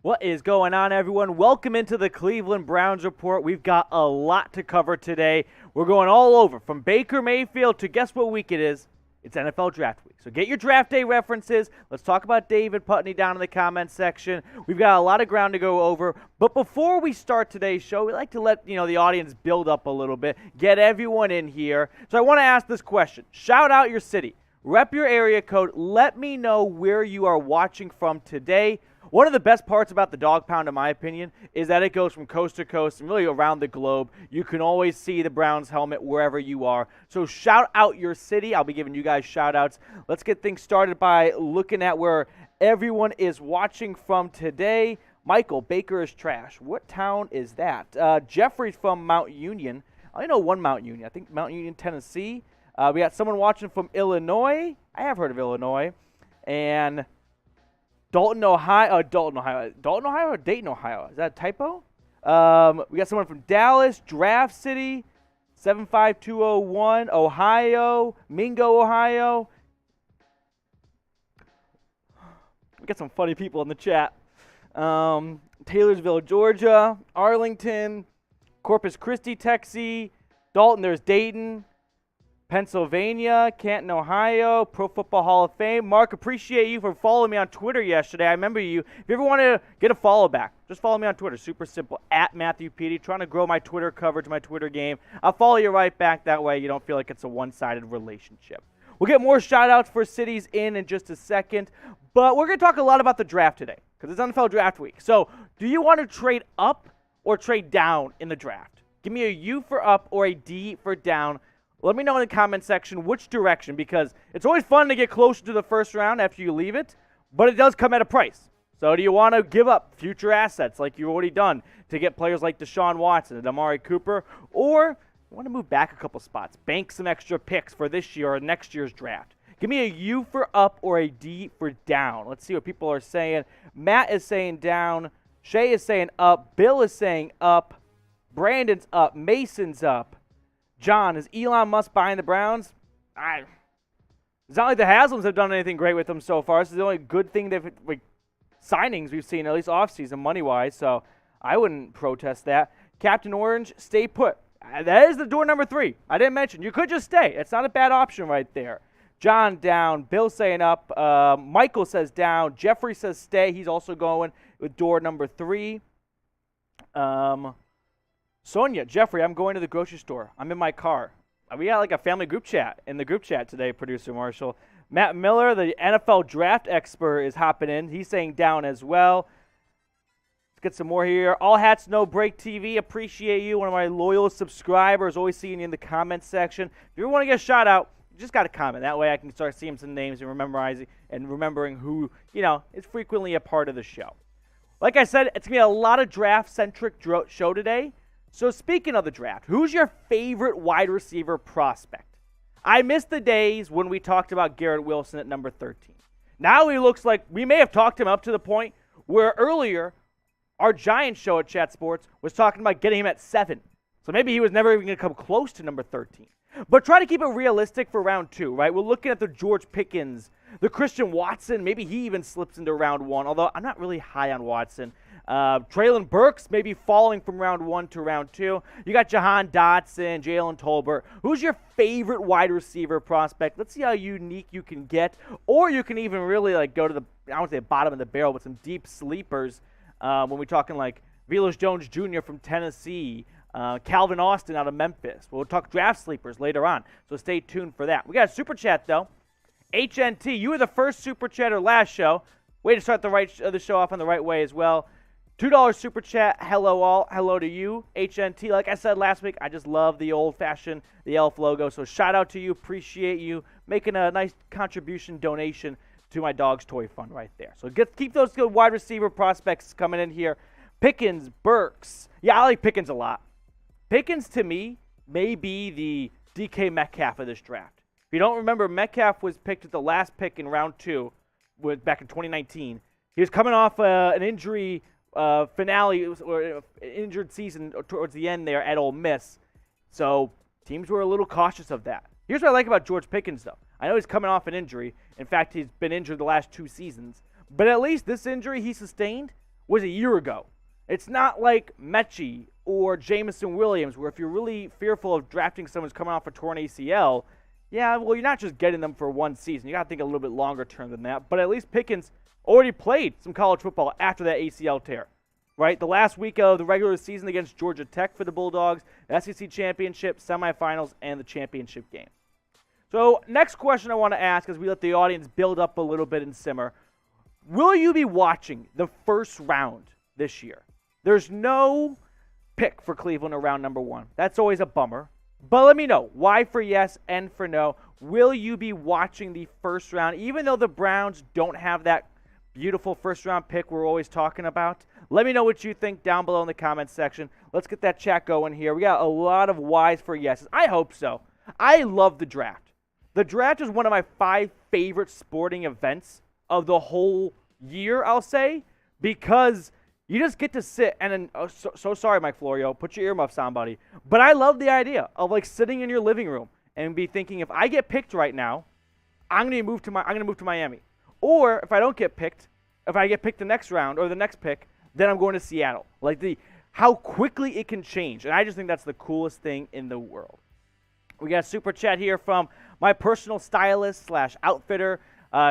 What is going on, everyone? Welcome into the Cleveland Browns Report. We've got a lot to cover today. We're going all over, from Baker Mayfield to guess what week it is? It's NFL Draft Week. So get your draft day references. Let's talk about David Putney down in the comments section. We've got a lot of ground to go over. But before we start today's show, we like to let the audience build up a little bit, get everyone in here. So I want to ask this question. Shout out your city. Rep your area code. Let me know where you are watching from today. One of the best parts about the Dog Pound, in my opinion, is that it goes from coast to coast and really around the globe. You can always see the Browns helmet wherever you are. So shout out your city. I'll be giving you guys shout outs. Let's get things started by looking at where everyone is watching from today. Michael, Baker is trash. What town is that? Jeffrey's from Mount Union. I only know one Mount Union. I think Mount Union, Tennessee. We got someone watching from Illinois. I have heard of Illinois. And Dalton, Ohio, or Dayton, Ohio. Is that a typo? We got someone from Dallas, Draft City, 75201, Ohio, Mingo, Ohio. We got some funny people in the chat. Taylorsville, Georgia, Arlington, Corpus Christi, Texas, Dalton, there's Dayton, Pennsylvania, Canton, Ohio, Pro Football Hall of Fame. Mark, appreciate you for following me on Twitter yesterday. I remember you. If you ever want to get a follow back, just follow me on Twitter. Super simple, @MatthewPD. Trying to grow my Twitter coverage, my Twitter game. I'll follow you right back. That way you don't feel like it's a one-sided relationship. We'll get more shout-outs for cities in just a second. But we're going to talk a lot about the draft today because it's NFL Draft Week. So do you want to trade up or trade down in the draft? Give me a U for up or a D for down. Let me know in the comment section which direction, because it's always fun to get closer to the first round after you leave it, but it does come at a price. So do you want to give up future assets like you've already done to get players like Deshaun Watson and Amari Cooper, or you want to move back a couple spots, bank some extra picks for this year or next year's draft? Give me a U for up or a D for down. Let's see what people are saying. Matt is saying down. Shay is saying up. Bill is saying up. Brandon's up. Mason's up. John, is Elon Musk buying the Browns? It's not like the Haslams have done anything great with them so far. This is the only good thing signings we've seen, at least offseason, money-wise, so I wouldn't protest that. Captain Orange, stay put. That is the door number 3. I didn't mention. You could just stay. It's not a bad option right there. John down. Bill saying up. Michael says down. Jeffrey says stay. He's also going with door number 3. Sonia, Jeffrey, I'm going to the grocery store. I'm in my car. We got like a family group chat in the group chat today, producer Marshall. Matt Miller, the NFL draft expert, is hopping in. He's saying down as well. Let's get some more here. All Hats No Break TV, appreciate you. One of my loyal subscribers, always seeing you in the comments section. If you want to get a shout out, you just got to comment. That way I can start seeing some names and remembering who, is frequently a part of the show. Like I said, it's going to be a lot of draft-centric show today. So speaking of the draft, who's your favorite wide receiver prospect? I missed the days when we talked about Garrett Wilson at number 13. Now he looks like we may have talked him up to the point where earlier our Giants show at Chat Sports was talking about getting him at 7. So maybe he was never even going to come close to number 13. But try to keep it realistic for round 2, right? We're looking at the George Pickens, the Christian Watson. Maybe he even slips into round 1, although I'm not really high on Watson. Traylon Burks maybe falling from round 1 to round 2. You got Jahan Dotson, Jalen Tolbert. Who's your favorite wide receiver prospect? Let's see how unique you can get. Or you can even really go to the, I won't say bottom of the barrel, but some deep sleepers when we're talking like Velus Jones Jr. from Tennessee, Calvin Austin out of Memphis. We'll talk draft sleepers later on, so stay tuned for that. We got a super chat, though. HNT, you were the first super chatter last show. Way to start the show off on the right way as well. $2 super chat. Hello all. Hello to you, HNT. Like I said last week, I just love the old-fashioned, the elf logo. So shout out to you. Appreciate you making a nice contribution donation to my dog's toy fund right there. So keep those good wide receiver prospects coming in here. Pickens, Burks. Yeah, I like Pickens a lot. Pickens, to me, may be the DK Metcalf of this draft. If you don't remember, Metcalf was picked at the last pick in round 2 back in 2019. He was coming off an injury finale, or an injured season towards the end there at Ole Miss. So teams were a little cautious of that. Here's what I like about George Pickens, though. I know he's coming off an injury. In fact, he's been injured the last 2 seasons. But at least this injury he sustained was a year ago. It's not like Mechie or Jamison Williams, where if you're really fearful of drafting someone who's coming off a torn ACL, yeah, well, you're not just getting them for one season. You got to think a little bit longer term than that. But at least Pickens already played some college football after that ACL tear, right? The last week of the regular season against Georgia Tech for the Bulldogs, the SEC Championship, semifinals, and the championship game. So next question I want to ask as we let the audience build up a little bit and simmer. Will you be watching the first round this year? There's no pick for Cleveland around number 1. That's always a bummer. But let me know why for yes and for no. Will you be watching the first round, even though the Browns don't have that beautiful first-round pick we're always talking about? Let me know what you think down below in the comments section. Let's get that chat going here. We got a lot of whys for yeses. I hope so. I love the draft. The draft is one of my 5 favorite sporting events of the whole year, I'll say, because you just get to sit and so sorry, Mike Florio, put your earmuffs on, buddy. But I love the idea of like sitting in your living room and be thinking, if I get picked right now, I'm gonna move to Miami. Or if I don't get picked, if I get picked the next round or the next pick, then I'm going to Seattle. Like how quickly it can change. And I just think that's the coolest thing in the world. We got a super chat here from my personal stylist / outfitter,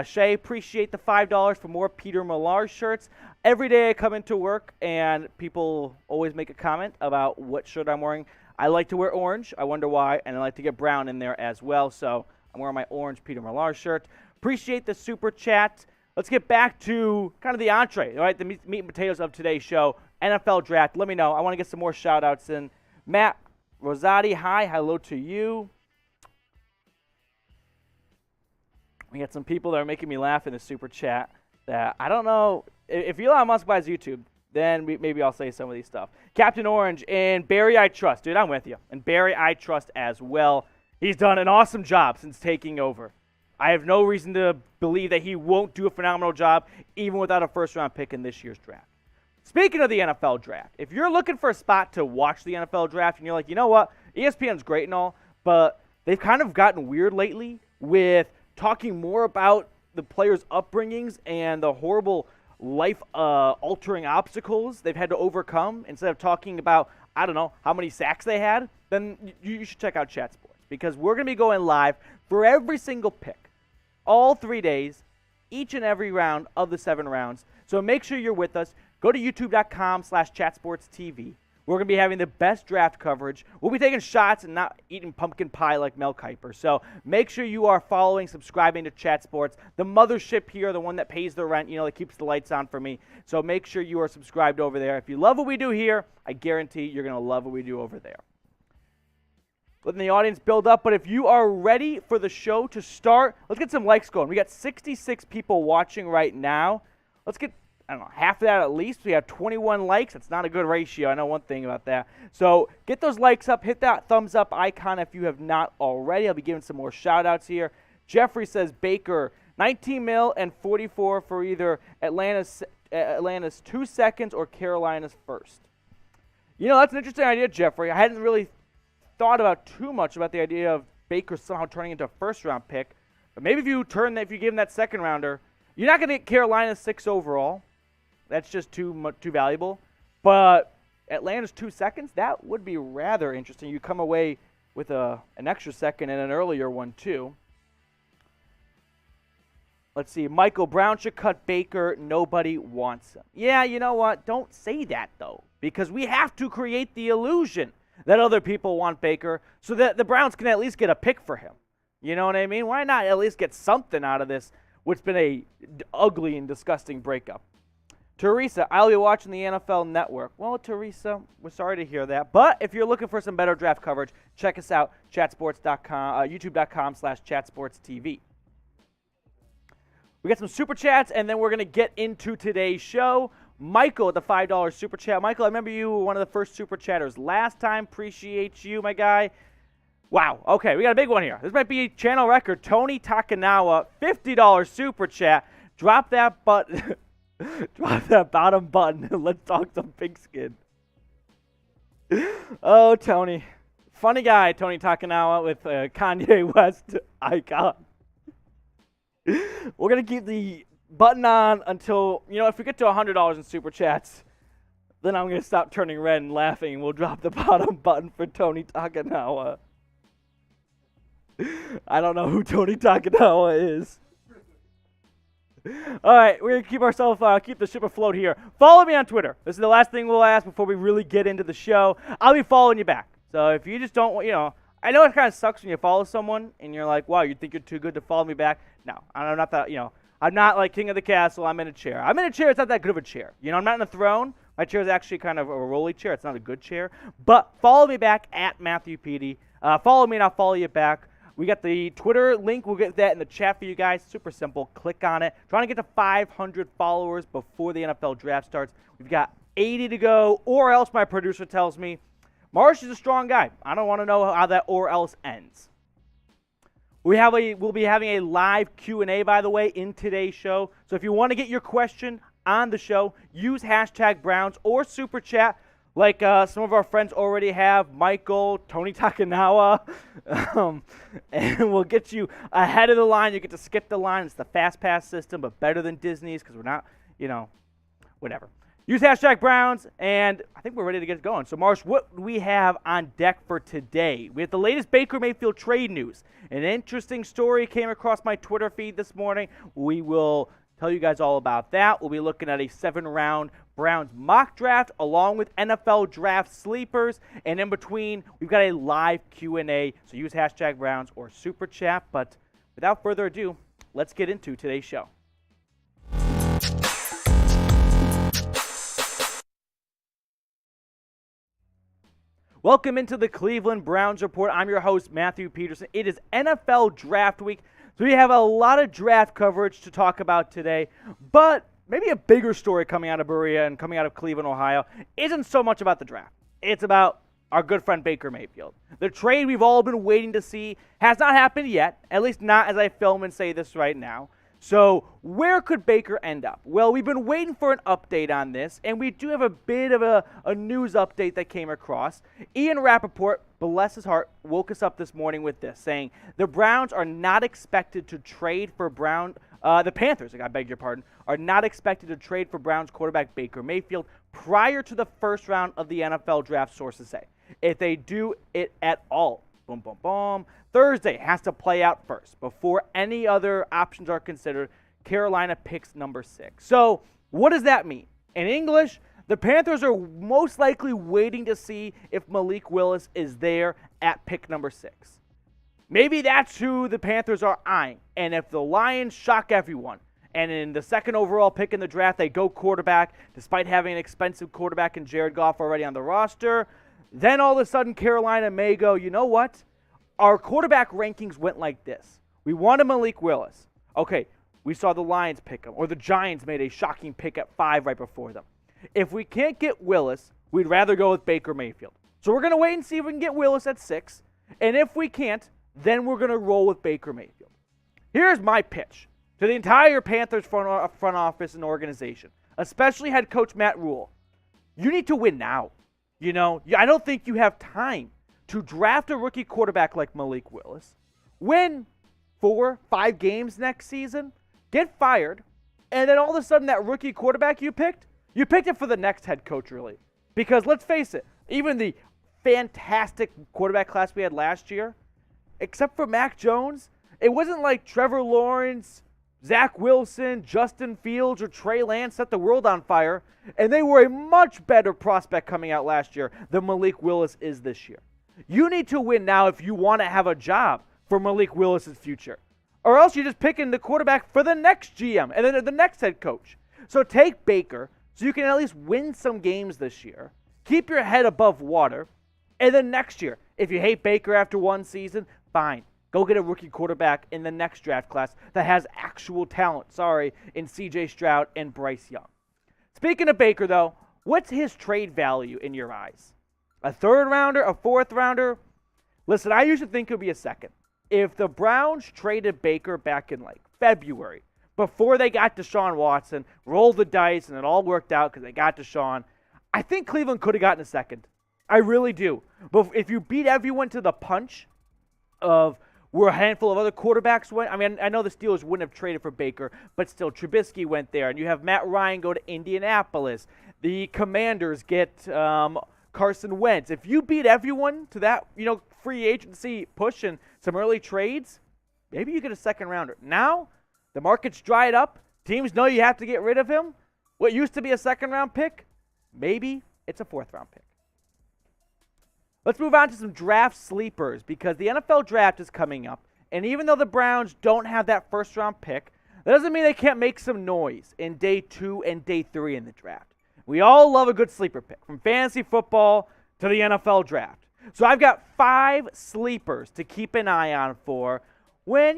Shay. Appreciate the $5 for more Peter Millar shirts. Every day I come into work and people always make a comment about what shirt I'm wearing. I like to wear orange. I wonder why. And I like to get brown in there as well. So I'm wearing my orange Peter Millar shirt. Appreciate the super chat. Let's get back to kind of the entree, right? The meat and potatoes of today's show, NFL draft. Let me know. I want to get some more shout-outs in. Matt Rosati, hi. Hello to you. We got some people that are making me laugh in the super chat that I don't know. If Elon Musk buys YouTube, then maybe I'll say some of these stuff. Captain Orange and Barry I Trust. Dude, I'm with you. And Barry I Trust as well. He's done an awesome job since taking over. I have no reason to believe that he won't do a phenomenal job even without a first-round pick in this year's draft. Speaking of the NFL draft, if you're looking for a spot to watch the NFL draft and you're like, you know what, ESPN's great and all, but they've kind of gotten weird lately with talking more about the players' upbringings and the horrible life-altering obstacles they've had to overcome instead of talking about, I don't know, how many sacks they had, then you should check out Chat Sports because we're going to be going live for every single pick, all 3 days, each and every round of the 7 rounds. So make sure you're with us. Go to youtube.com/chatsportstv. We're going to be having the best draft coverage. We'll be taking shots and not eating pumpkin pie like Mel Kiper. So make sure you are following, subscribing to Chat Sports, the mothership here, the one that pays the rent, that keeps the lights on for me. So make sure you are subscribed over there. If you love what we do here, I guarantee you're going to love what we do over there. Letting the audience build up, but if you are ready for the show to start, let's get some likes going. We got 66 people watching right now. Let's get, half of that at least. We have 21 likes. That's not a good ratio. I know one thing about that. So get those likes up. Hit that thumbs up icon if you have not already. I'll be giving some more shout-outs here. Jeffrey says Baker, 19 mil and 44 for either Atlanta's 2 seconds or Carolina's first. That's an interesting idea, Jeffrey. I hadn't really thought about too much about the idea of Baker somehow turning into a first-round pick. But maybe if you give him that second-rounder, you're not going to get Carolina's 6 overall. That's just too valuable. But Atlanta's 2 seconds, that would be rather interesting. You come away with an extra second and an earlier one, too. Let's see. Michael Brown should cut Baker. Nobody wants him. Yeah, you know what? Don't say that, though, because we have to create the illusion that other people want Baker so that the Browns can at least get a pick for him. You know what I mean? Why not at least get something out of this, which has been a ugly and disgusting breakup? Teresa, I'll be watching the NFL Network. Well, Teresa, we're sorry to hear that. But if you're looking for some better draft coverage, check us out, chatsports.com, youtube.com/chatsportstv. We got some super chats, and then we're going to get into today's show. Michael with the $5 super chat. Michael, I remember you were one of the first super chatters last time. Appreciate you, my guy. Wow. Okay, we got a big one here. This might be a channel record. Tony Takanawa, $50 super chat. Drop that button. Drop that bottom button and let's talk some pigskin. Oh, Tony. Funny guy, Tony Takanawa with Kanye West icon. We're going to keep the button on until, if we get to $100 in Super Chats, then I'm going to stop turning red and laughing, and we'll drop the bottom button for Tony Takanawa. I don't know who Tony Takanawa is. All right, we're going to keep the ship afloat here. Follow me on Twitter. This is the last thing we'll ask before we really get into the show. I'll be following you back. So if you just don't, I know it kind of sucks when you follow someone and you're like, wow, you think you're too good to follow me back? No, I'm not that, I'm not like king of the castle. I'm in a chair. I'm in a chair. It's not that good of a chair. I'm not in a throne. My chair is actually kind of a rolly chair. It's not a good chair. But follow me back at Matthew Petey. Follow me and I'll follow you back. We got the Twitter link. We'll get that in the chat for you guys. Super simple. Click on it. Trying to get to 500 followers before the NFL draft starts. We've got 80 to go, or else my producer tells me, Marsh is a strong guy. I don't want to know how that or else ends. We'll be having a live Q&A, by the way, in today's show. So if you want to get your question on the show, use hashtag Browns or Super Chat. Like some of our friends already have, Michael, Tony Takanawa, and we'll get you ahead of the line. You get to skip the line. It's the Fast Pass system, but better than Disney's because we're not, whatever. Use hashtag Browns, and I think we're ready to get going. So, Marsh, what do we have on deck for today? We have the latest Baker Mayfield trade news. An interesting story came across my Twitter feed this morning. We will tell you guys all about that. We'll be looking at a 7-round Browns mock draft along with NFL draft sleepers. And in between, we've got a live Q&A. So use hashtag Browns or Super Chat. But without further ado, let's get into today's show. Welcome into the Cleveland Browns Report. I'm your host, Matthew Peterson. It is NFL Draft Week. So we have a lot of draft coverage to talk about today, but maybe a bigger story coming out of Berea and coming out of Cleveland, Ohio, isn't so much about the draft. It's about our good friend Baker Mayfield. The trade we've all been waiting to see has not happened yet, at least not as I film and say this right now. So where could Baker end up? Well, we've been waiting for an update on this, and we do have a bit of a news update that came across. Ian Rapoport, bless his heart, woke us up this morning with this, saying the Browns are not expected to trade for the Panthers, I beg your pardon, are not expected to trade for Browns quarterback Baker Mayfield prior to the first round of the NFL draft, sources say. If they do it at all, boom, boom, boom, Thursday has to play out first before any other options are considered. Carolina picks number 6. So what does that mean? In English, the Panthers are most likely waiting to see if Malik Willis is there at pick number 6. Maybe that's who the Panthers are eyeing. And if the Lions shock everyone, and in the second overall pick in the draft, they go quarterback, despite having an expensive quarterback in Jared Goff already on the roster, then all of a sudden Carolina may go, you know what? Our quarterback rankings went like this. We wanted Malik Willis. Okay, we saw the Lions pick him, or the Giants made a shocking pick at 5 right before them. If we can't get Willis, we'd rather go with Baker Mayfield. So we're going to wait and see if we can get Willis at 6. And if we can't, then we're going to roll with Baker Mayfield. Here's my pitch to the entire Panthers front office and organization, especially head coach Matt Rule. You need to win now. I don't think you have time to draft a rookie quarterback like Malik Willis, win 4-5 games next season, get fired, and then all of a sudden that rookie quarterback you picked it for the next head coach, really. Because let's face it, even the fantastic quarterback class we had last year, except for Mac Jones, it wasn't like Trevor Lawrence, Zach Wilson, Justin Fields, or Trey Lance set the world on fire, and they were a much better prospect coming out last year than Malik Willis is this year. You need to win now if you want to have a job for Malik Willis' future. Or else you're just picking the quarterback for the next GM and then the next head coach. So take Baker so you can at least win some games this year, keep your head above water, and then next year, if you hate Baker after one season, fine. Go get a rookie quarterback in the next draft class that has actual talent, in C.J. Stroud and Bryce Young. Speaking of Baker, though, what's his trade value in your eyes? A 3rd rounder, a 4th rounder? Listen, I used to think it would be a 2nd. If the Browns traded Baker back in February, before they got Deshaun Watson, rolled the dice, and it all worked out because they got Deshaun, I think Cleveland could have gotten a 2nd. I really do. But if you beat everyone to the punch of where a handful of other quarterbacks went. I mean, I know the Steelers wouldn't have traded for Baker, but still, Trubisky went there. And you have Matt Ryan go to Indianapolis. The Commanders get Carson Wentz. If you beat everyone to that, free agency push and some early trades, maybe you get a second rounder. Now, the market's dried up. Teams know you have to get rid of him. What used to be a second round pick, maybe it's a fourth round pick. Let's move on to some draft sleepers because the NFL draft is coming up. And even though the Browns don't have that first round pick, that doesn't mean they can't make some noise in day 2 and day 3 in the draft. We all love a good sleeper pick, from fantasy football to the NFL draft. So I've got 5 sleepers to keep an eye on for when,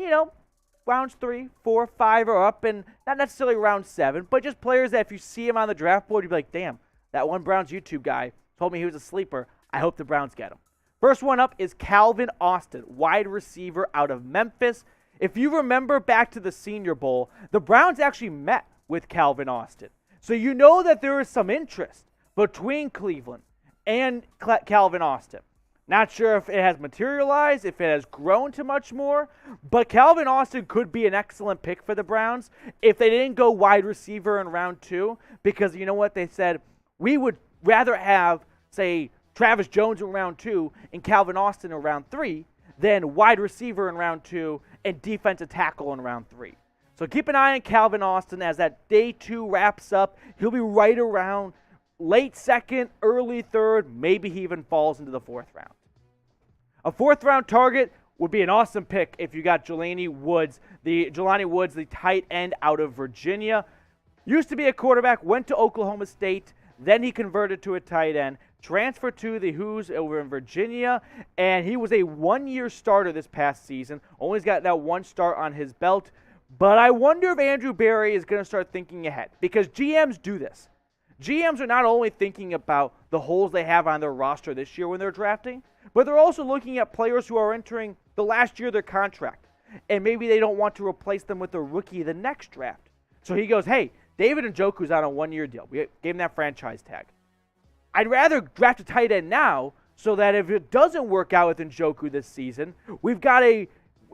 rounds 3, 4, 5 are up, and not necessarily round 7, but just players that if you see him on the draft board, you'd be like, damn, that one Browns YouTube guy told me he was a sleeper. I hope the Browns get him. First one up is Calvin Austin, wide receiver out of Memphis. If you remember back to the Senior Bowl, the Browns actually met with Calvin Austin. So you know that there is some interest between Cleveland and Calvin Austin. Not sure if it has materialized, if it has grown to much more, but Calvin Austin could be an excellent pick for the Browns if they didn't go wide receiver in round 2, because you know what they said? We would rather have, say, Travis Jones in round 2 and Calvin Austin in round 3 than wide receiver in round 2 and defensive tackle in round 3. So keep an eye on Calvin Austin as that day 2 wraps up. He'll be right around late second, early third, maybe he even falls into the 4th round. A 4th round target would be an awesome pick if you got Jelani Woods, the tight end out of Virginia. Used to be a quarterback, went to Oklahoma State, then he converted to a tight end, transferred to the Hoos over in Virginia, and he was a 1-year starter this past season. Only's got that 1 start on his belt. But I wonder if Andrew Berry is going to start thinking ahead, because GMs do this. GMs are not only thinking about the holes they have on their roster this year when they're drafting, but they're also looking at players who are entering the last year of their contract, and maybe they don't want to replace them with a rookie the next draft. So he goes, hey, David Njoku's on a 1-year deal. We gave him that franchise tag. I'd rather draft a tight end now so that if it doesn't work out with Njoku this season, we've got a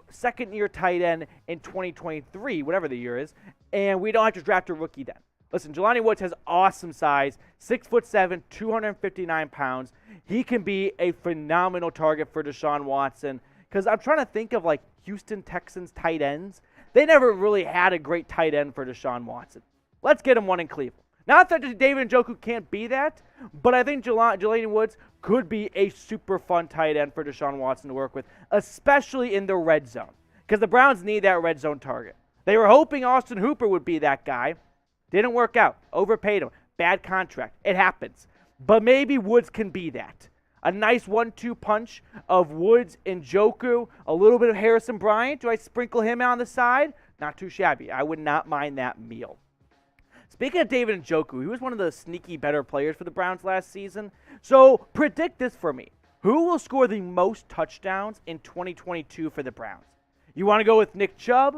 second-year tight end in 2023, whatever the year is, and we don't have to draft a rookie then. Listen, Jelani Woods has awesome size, 6'7", 259 pounds. He can be a phenomenal target for Deshaun Watson, because I'm trying to think of like Houston Texans tight ends. They never really had a great tight end for Deshaun Watson. Let's get him one in Cleveland. Not that David Njoku can't be that, but I think Jelani Woods could be a super fun tight end for Deshaun Watson to work with, especially in the red zone, because the Browns need that red zone target. They were hoping Austin Hooper would be that guy. Didn't work out. Overpaid him. Bad contract. It happens. But maybe Woods can be that. A nice 1-2 punch of Woods and Njoku, a little bit of Harrison Bryant. Do I sprinkle him on the side? Not too shabby. I would not mind that meal. Speaking of David Njoku, he was one of the sneaky better players for the Browns last season. So predict this for me. Who will score the most touchdowns in 2022 for the Browns? You want to go with Nick Chubb?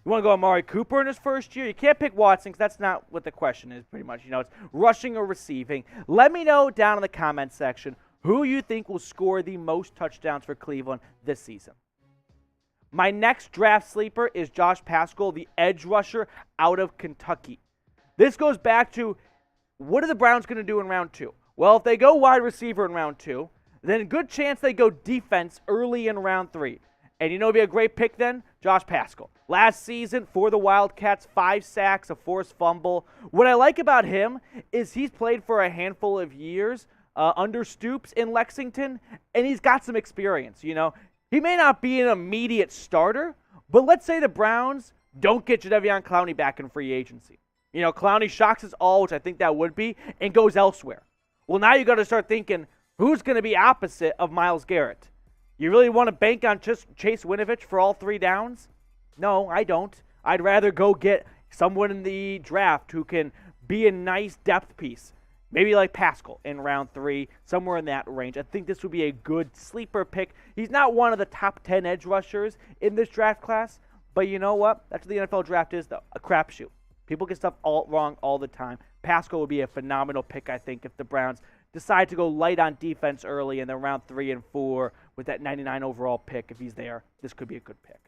You want to go Amari Cooper in his first year? You can't pick Watson because that's not what the question is pretty much. It's rushing or receiving. Let me know down in the comments section who you think will score the most touchdowns for Cleveland this season. My next draft sleeper is Josh Paschal, the edge rusher out of Kentucky. This goes back to, what are the Browns going to do in round 2? Well, if they go wide receiver in round 2, then a good chance they go defense early in round 3. And you know, it'd be a great pick then? Josh Paschal. Last season for the Wildcats, 5 sacks, a forced fumble. What I like about him is he's played for a handful of years under Stoops in Lexington, and he's got some experience. He may not be an immediate starter, but let's say the Browns don't get Jadeveon Clowney back in free agency. Clowney shocks us all, which I think that would be, and goes elsewhere. Well, now you got to start thinking, who's going to be opposite of Myles Garrett? You really want to bank on Chase Winovich for all 3 downs? No, I don't. I'd rather go get someone in the draft who can be a nice depth piece. Maybe like Paschal in round 3, somewhere in that range. I think this would be a good sleeper pick. He's not one of the top 10 edge rushers in this draft class, but you know what? That's what the NFL draft is, though, a crapshoot. People get stuff all wrong all the time. Paschal would be a phenomenal pick, I think, if the Browns decide to go light on defense early in the round 3 and 4 with that 99 overall pick. If he's there, this could be a good pick.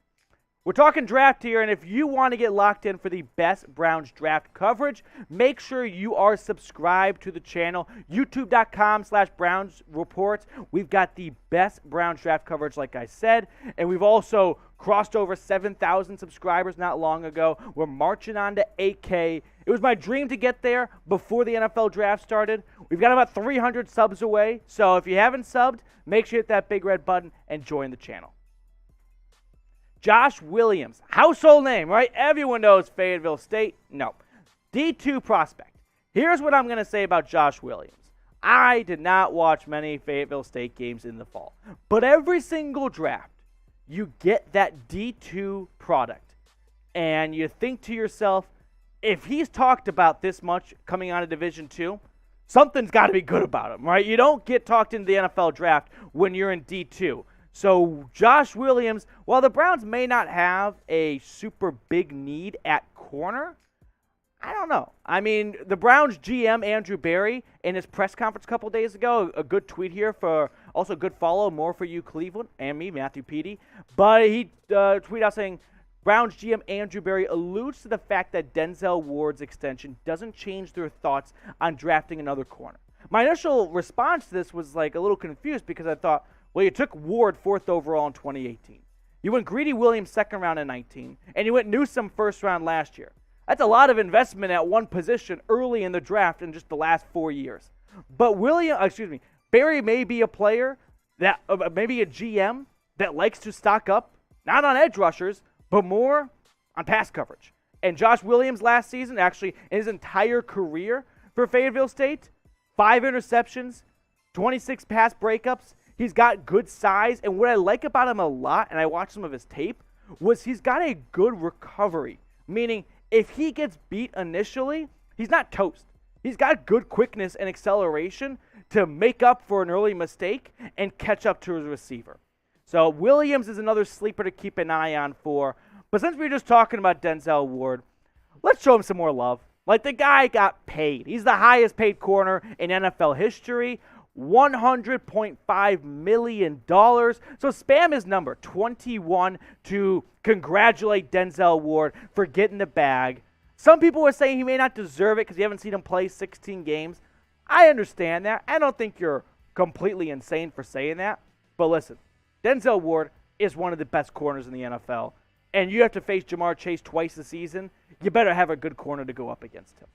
We're talking draft here, and if you want to get locked in for the best Browns draft coverage, make sure you are subscribed to the channel, youtube.com/Browns Reports. We've got the best Browns draft coverage, like I said, and we've also crossed over 7,000 subscribers not long ago. We're marching on to 8K. It was my dream to get there before the NFL draft started. We've got about 300 subs away, so if you haven't subbed, make sure you hit that big red button and join the channel. Josh Williams, household name, right? Everyone knows Fayetteville State. No. D2 prospect. Here's what I'm going to say about Josh Williams. I did not watch many Fayetteville State games in the fall. But every single draft, you get that D2 product. And you think to yourself, if he's talked about this much coming out of Division II, something's got to be good about him, right? You don't get talked into the NFL draft when you're in D2. So Josh Williams, while the Browns may not have a super big need at corner, I don't know. I mean, the Browns GM, Andrew Berry, in his press conference a couple days ago, a good tweet here for, also a good follow, more for you, Cleveland, and me, Matthew Petey. But he tweeted out saying, Browns GM Andrew Berry alludes to the fact that Denzel Ward's extension doesn't change their thoughts on drafting another corner. My initial response to this was like a little confused because I thought, well, you took Ward 4th overall in 2018. You went Greedy Williams 2nd round in 19, and you went Newsome 1st round last year. That's a lot of investment at one position early in the draft in just the last 4 years. But Berry may be a player that, maybe a GM that likes to stock up, not on edge rushers, but more on pass coverage. And Josh Williams last season, actually in his entire career for Fayetteville State, 5 interceptions, 26 pass breakups. He's got good size, and what I like about him a lot, and I watched some of his tape, was he's got a good recovery. Meaning, if he gets beat initially, he's not toast. He's got good quickness and acceleration to make up for an early mistake and catch up to his receiver. So Williams is another sleeper to keep an eye on for. But since we were just talking about Denzel Ward, let's show him some more love. Like, the guy got paid. He's the highest paid corner in NFL history. $100.5 million. So spam his number, 21, to congratulate Denzel Ward for getting the bag. Some people were saying he may not deserve it because you haven't seen him play 16 games. I understand that. I don't think you're completely insane for saying that. But listen, Denzel Ward is one of the best corners in the NFL. And you have to face Jamar Chase twice a season. You better have a good corner to go up against him.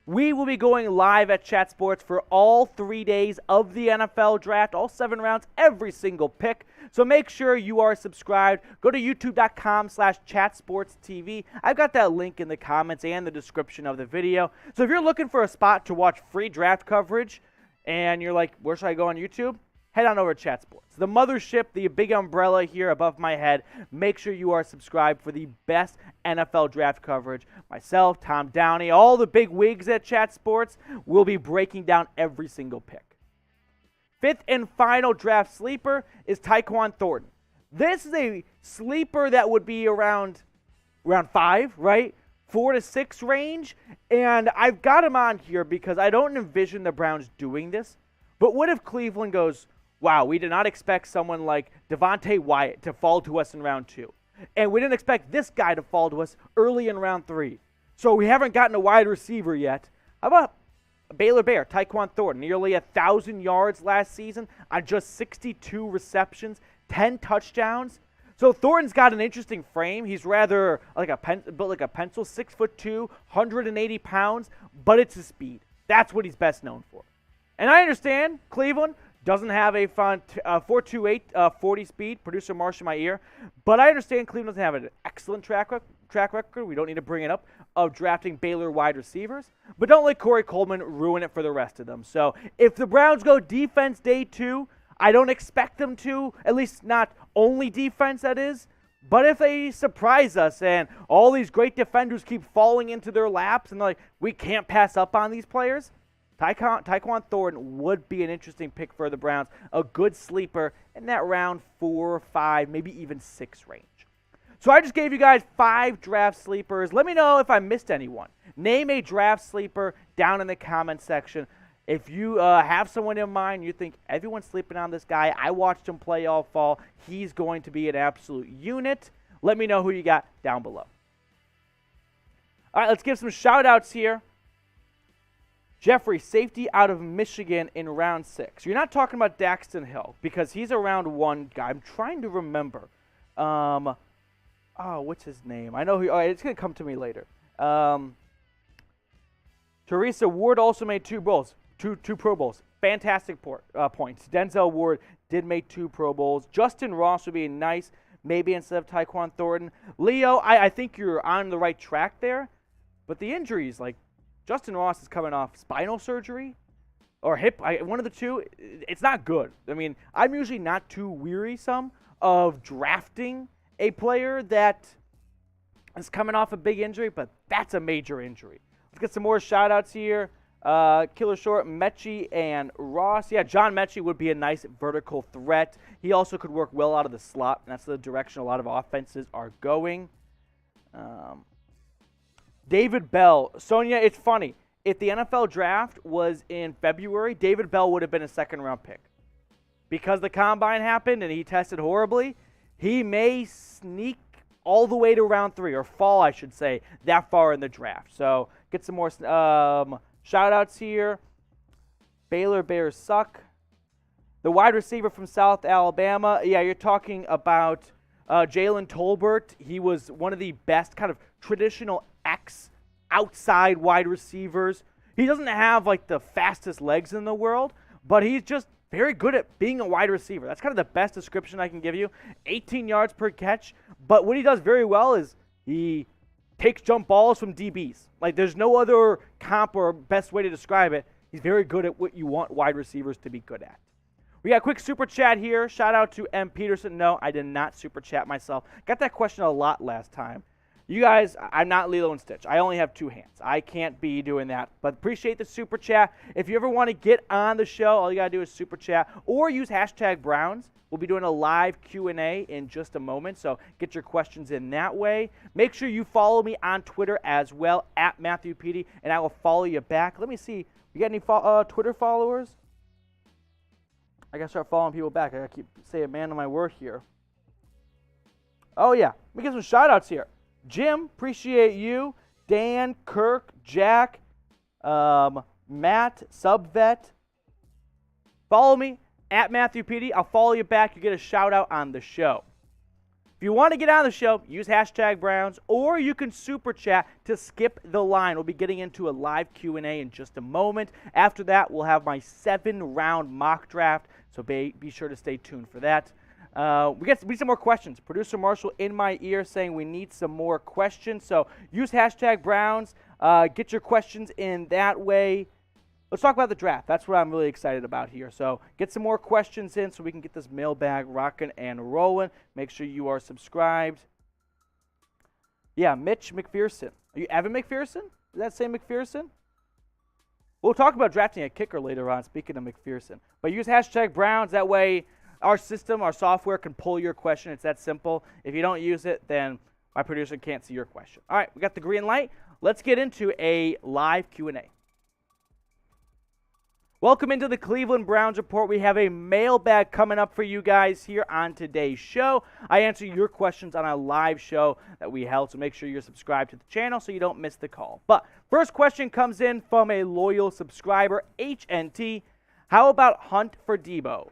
We will be going live at Chat Sports for all 3 days of the NFL draft, all 7 rounds, every single pick. So make sure you are subscribed. Go to youtube.com/chatsportstv. I've got that link in the comments and the description of the video. So if you're looking for a spot to watch free draft coverage and you're like, where should I go on YouTube? Head on over to Chat Sports. The mothership, the big umbrella here above my head. Make sure you are subscribed for the best NFL draft coverage. Myself, Tom Downey, all the big wigs at Chat Sports will be breaking down every single pick. 5th and final draft sleeper is Tyquan Thornton. This is a sleeper that would be around 5, right? 4 to 6 range. And I've got him on here because I don't envision the Browns doing this. But what if Cleveland goes, wow, we did not expect someone like Devontae Wyatt to fall to us in round 2. And we didn't expect this guy to fall to us early in round 3. So we haven't gotten a wide receiver yet. How about Baylor Bear, Tyquan Thornton, nearly 1,000 yards last season on just 62 receptions, 10 touchdowns. So Thornton's got an interesting frame. He's rather built like a pencil, 6'2", 180 pounds, but it's his speed. That's what he's best known for. And I understand Cleveland doesn't have a 4.28 40 speed. Producer Marsh in my ear. But I understand Cleveland doesn't have an excellent track record. We don't need to bring it up of drafting Baylor wide receivers. But don't let Corey Coleman ruin it for the rest of them. So if the Browns go defense day 2, I don't expect them to, at least not only defense, that is. But if they surprise us and all these great defenders keep falling into their laps and they're like, we can't pass up on these players, Tyquan Thornton would be an interesting pick for the Browns. A good sleeper in that round 4, 5, maybe even 6 range. So I just gave you guys 5 draft sleepers. Let me know if I missed anyone. Name a draft sleeper down in the comment section. If you have someone in mind, you think everyone's sleeping on this guy, I watched him play all fall, he's going to be an absolute unit, let me know who you got down below. All right, let's give some shout-outs here. Jeffrey, safety out of Michigan in round 6. You're not talking about Daxton Hill because he's a round 1 guy. I'm trying to remember. What's his name? I know who. It's going to come to me later. Teresa Ward also made 2 Bowls. Two Pro Bowls. Fantastic points. Denzel Ward did make 2 Pro Bowls. Justin Ross would be nice, maybe instead of Tyquan Thornton. Leo, I think you're on the right track there, but the injuries, like Justin Ross is coming off spinal surgery or hip, one of the two. It's not good. I mean, I'm usually not too wearisome of drafting a player that is coming off a big injury, but that's a major injury. Let's get some more shout-outs here. Killer Short, Mechie, and Ross. Yeah, John Mechie would be a nice vertical threat. He also could work well out of the slot, and that's the direction a lot of offenses are going. David Bell. Sonia, it's funny. If the NFL draft was in February, David Bell would have been a second-round pick. Because the combine happened and he tested horribly, he may sneak all the way to round 3, or fall, I should say, that far in the draft. So get some more shout-outs here. Baylor Bears suck. The wide receiver from South Alabama. Yeah, you're talking about Jalen Tolbert. He was one of the best kind of traditional X outside wide receivers. He doesn't have like the fastest legs in the world, but he's just very good at being a wide receiver. That's kind of the best description I can give you. 18 yards per catch. But what he does very well is he takes jump balls from DBs. Like, there's no other comp or best way to describe it. He's very good at what you want wide receivers to be good at. We got a quick super chat here. Shout out to M. Peterson. No, I did not super chat myself. Got that question a lot last time. You guys, I'm not Lilo and Stitch. I only have 2 hands. I can't be doing that. But appreciate the super chat. If you ever want to get on the show, all you got to do is super chat or use hashtag Browns. We'll be doing a live Q&A in just a moment, so get your questions in that way. Make sure you follow me on Twitter as well, at Matthew Petey, and I will follow you back. Let me see. You got any Twitter followers? I got to start following people back. I got to keep saying man of my word here. Oh, yeah. Let me get some shout-outs here. Jim, appreciate you. Dan, Kirk, Jack, Matt, Subvet. Follow me at Matthew Petey. I'll follow you back. You get a shout out on the show. If you want to get on the show, use hashtag Browns, or you can super chat to skip the line. We'll be getting into a live Q&A in just a moment. After that, we'll have my 7-round mock draft, so be sure to stay tuned for that. We need some more questions. Producer Marshall in my ear saying we need some more questions. So use hashtag Browns. Get your questions in that way. Let's talk about the draft. That's what I'm really excited about here. So get some more questions in so we can get this mailbag rocking and rolling. Make sure you are subscribed. Yeah, Mitch McPherson. Are you Evan McPherson? Does that say McPherson? We'll talk about drafting a kicker later on, speaking of McPherson. But use hashtag Browns. That way our system, our software can pull your question. It's that simple. If you don't use it, then my producer can't see your question. All right, we got the green light. Let's get into a live Q&A. Welcome into the Cleveland Browns Report. We have a mailbag coming up for you guys here on today's show. I answer your questions on a live show that we held, so make sure you're subscribed to the channel so you don't miss the call. But first question comes in from a loyal subscriber, HNT. How about Hunt for Debo?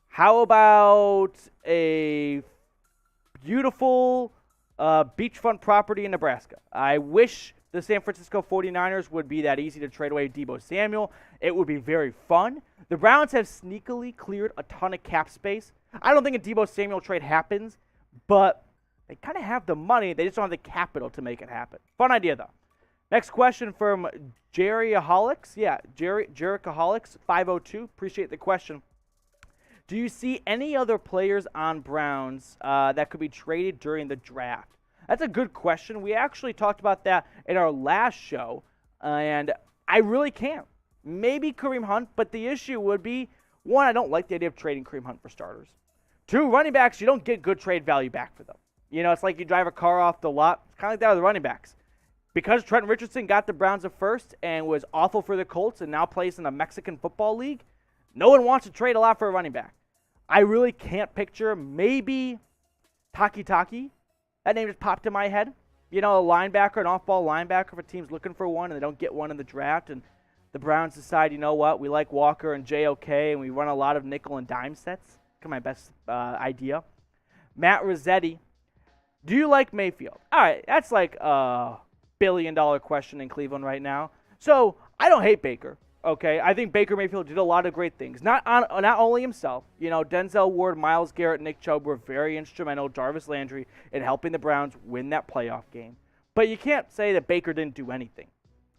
How about a beautiful beachfront property in Nebraska? I wish the San Francisco 49ers would be that easy to trade away Deebo Samuel. It would be very fun. The Browns have sneakily cleared a ton of cap space. I don't think a Deebo Samuel trade happens, but they kind of have the money. They just don't have the capital to make it happen. Fun idea, though. Next question from Jerryaholics. Yeah, Jerryaholics 502. Appreciate the question. Do you see any other players on Browns that could be traded during the draft? That's a good question. We actually talked about that in our last show, and I really can't. Maybe Kareem Hunt, but the issue would be, one, I don't like the idea of trading Kareem Hunt for starters. Two, running backs, you don't get good trade value back for them. You know, it's like you drive a car off the lot. It's kind of like that with the running backs. because Trent Richardson got the Browns at first and was awful for the Colts and now plays in a Mexican football league, no one wants to trade a lot for a running back. I really can't picture maybe Taki Taki. That name just popped in my head. You know, a linebacker, an off-ball linebacker if a team's looking for one and they don't get one in the draft and the Browns decide, you know what, we like Walker and JOK and we run a lot of nickel and dime sets. Kind of my best idea. Matt Rossetti, do you like Mayfield? All right, that's like a billion-dollar question in Cleveland right now. So I don't hate Baker. Okay, I think Baker Mayfield did a lot of great things. Not only himself. You know, Denzel Ward, Myles Garrett, Nick Chubb were very instrumental, Jarvis Landry, in helping the Browns win that playoff game. But you can't say that Baker didn't do anything.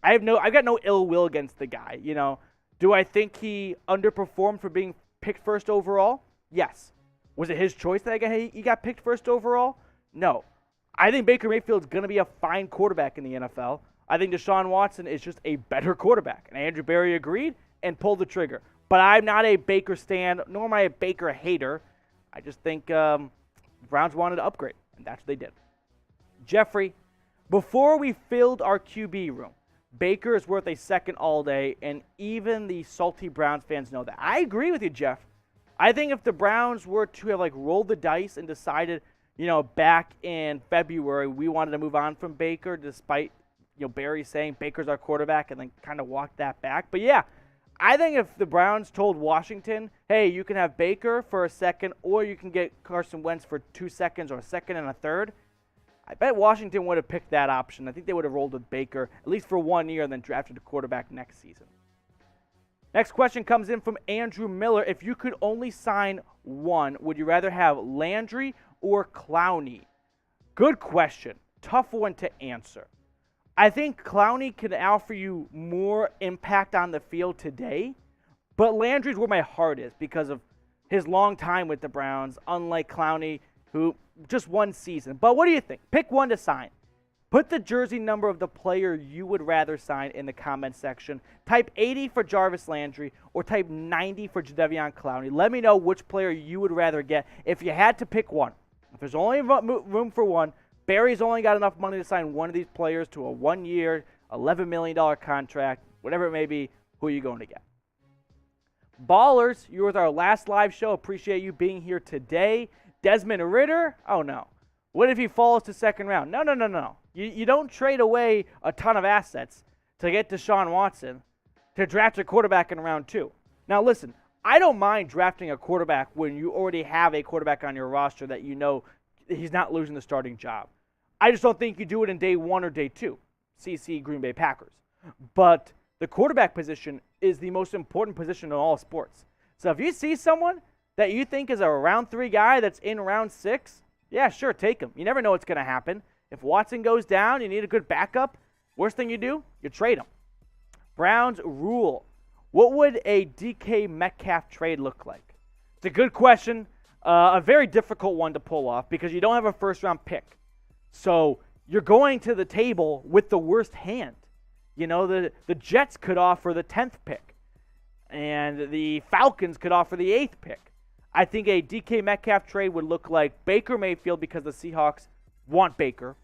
I've got no ill will against the guy. You know, do I think he underperformed for being picked first overall? Yes. Was it his choice that he got picked first overall? No. I think Baker Mayfield's going to be a fine quarterback in the NFL. I think Deshaun Watson is just a better quarterback. And Andrew Berry agreed and pulled the trigger. But I'm not a Baker stan, nor am I a Baker hater. I just think the Browns wanted to upgrade, and that's what they did. Jeffrey, before we filled our QB room, Baker is worth a second all day, and even the salty Browns fans know that. I agree with you, Jeff. I think if the Browns were to have rolled the dice and decided, back in February we wanted to move on from Baker despite Barry saying Baker's our quarterback and then kind of walked that back. But yeah, I think if the Browns told Washington, hey, you can have Baker for a second or you can get Carson Wentz for 2 seconds or a second and a third, I bet Washington would have picked that option. I think they would have rolled with Baker at least for 1 year and then drafted a quarterback next season. Next question comes in from Andrew Miller. If you could only sign one, would you rather have Landry or Clowney? Good question. Tough one to answer. I think Clowney can offer you more impact on the field today, but Landry's where my heart is because of his long time with the Browns, unlike Clowney, who just 1 season. But what do you think? Pick one to sign. Put the jersey number of the player you would rather sign in the comment section. Type 80 for Jarvis Landry or type 90 for Jadeveon Clowney. Let me know which player you would rather get if you had to pick one. If there's only room for one, Barry's only got enough money to sign one of these players to a 1-year, $11 million contract, whatever it may be. Who are you going to get? Ballers, you were with our last live show. Appreciate you being here today. Desmond Ridder? Oh, no. What if he falls to second round? No. You don't trade away a ton of assets to get Deshaun Watson to draft a quarterback in round 2. Now, listen, I don't mind drafting a quarterback when you already have a quarterback on your roster that you know he's not losing the starting job. I just don't think you do it in day 1 or day 2. CC Green Bay Packers. But the quarterback position is the most important position in all sports. So if you see someone that you think is a round 3 guy that's in round 6, yeah, sure, take him. You never know what's going to happen. If Watson goes down, you need a good backup. Worst thing you do, you trade him. Browns rule. What would a DK Metcalf trade look like? It's a good question. A very difficult one to pull off because you don't have a first-round pick. So you're going to the table with the worst hand. The Jets could offer the 10th pick, and the Falcons could offer the 8th pick. I think a DK Metcalf trade would look like Baker Mayfield because the Seahawks want Baker,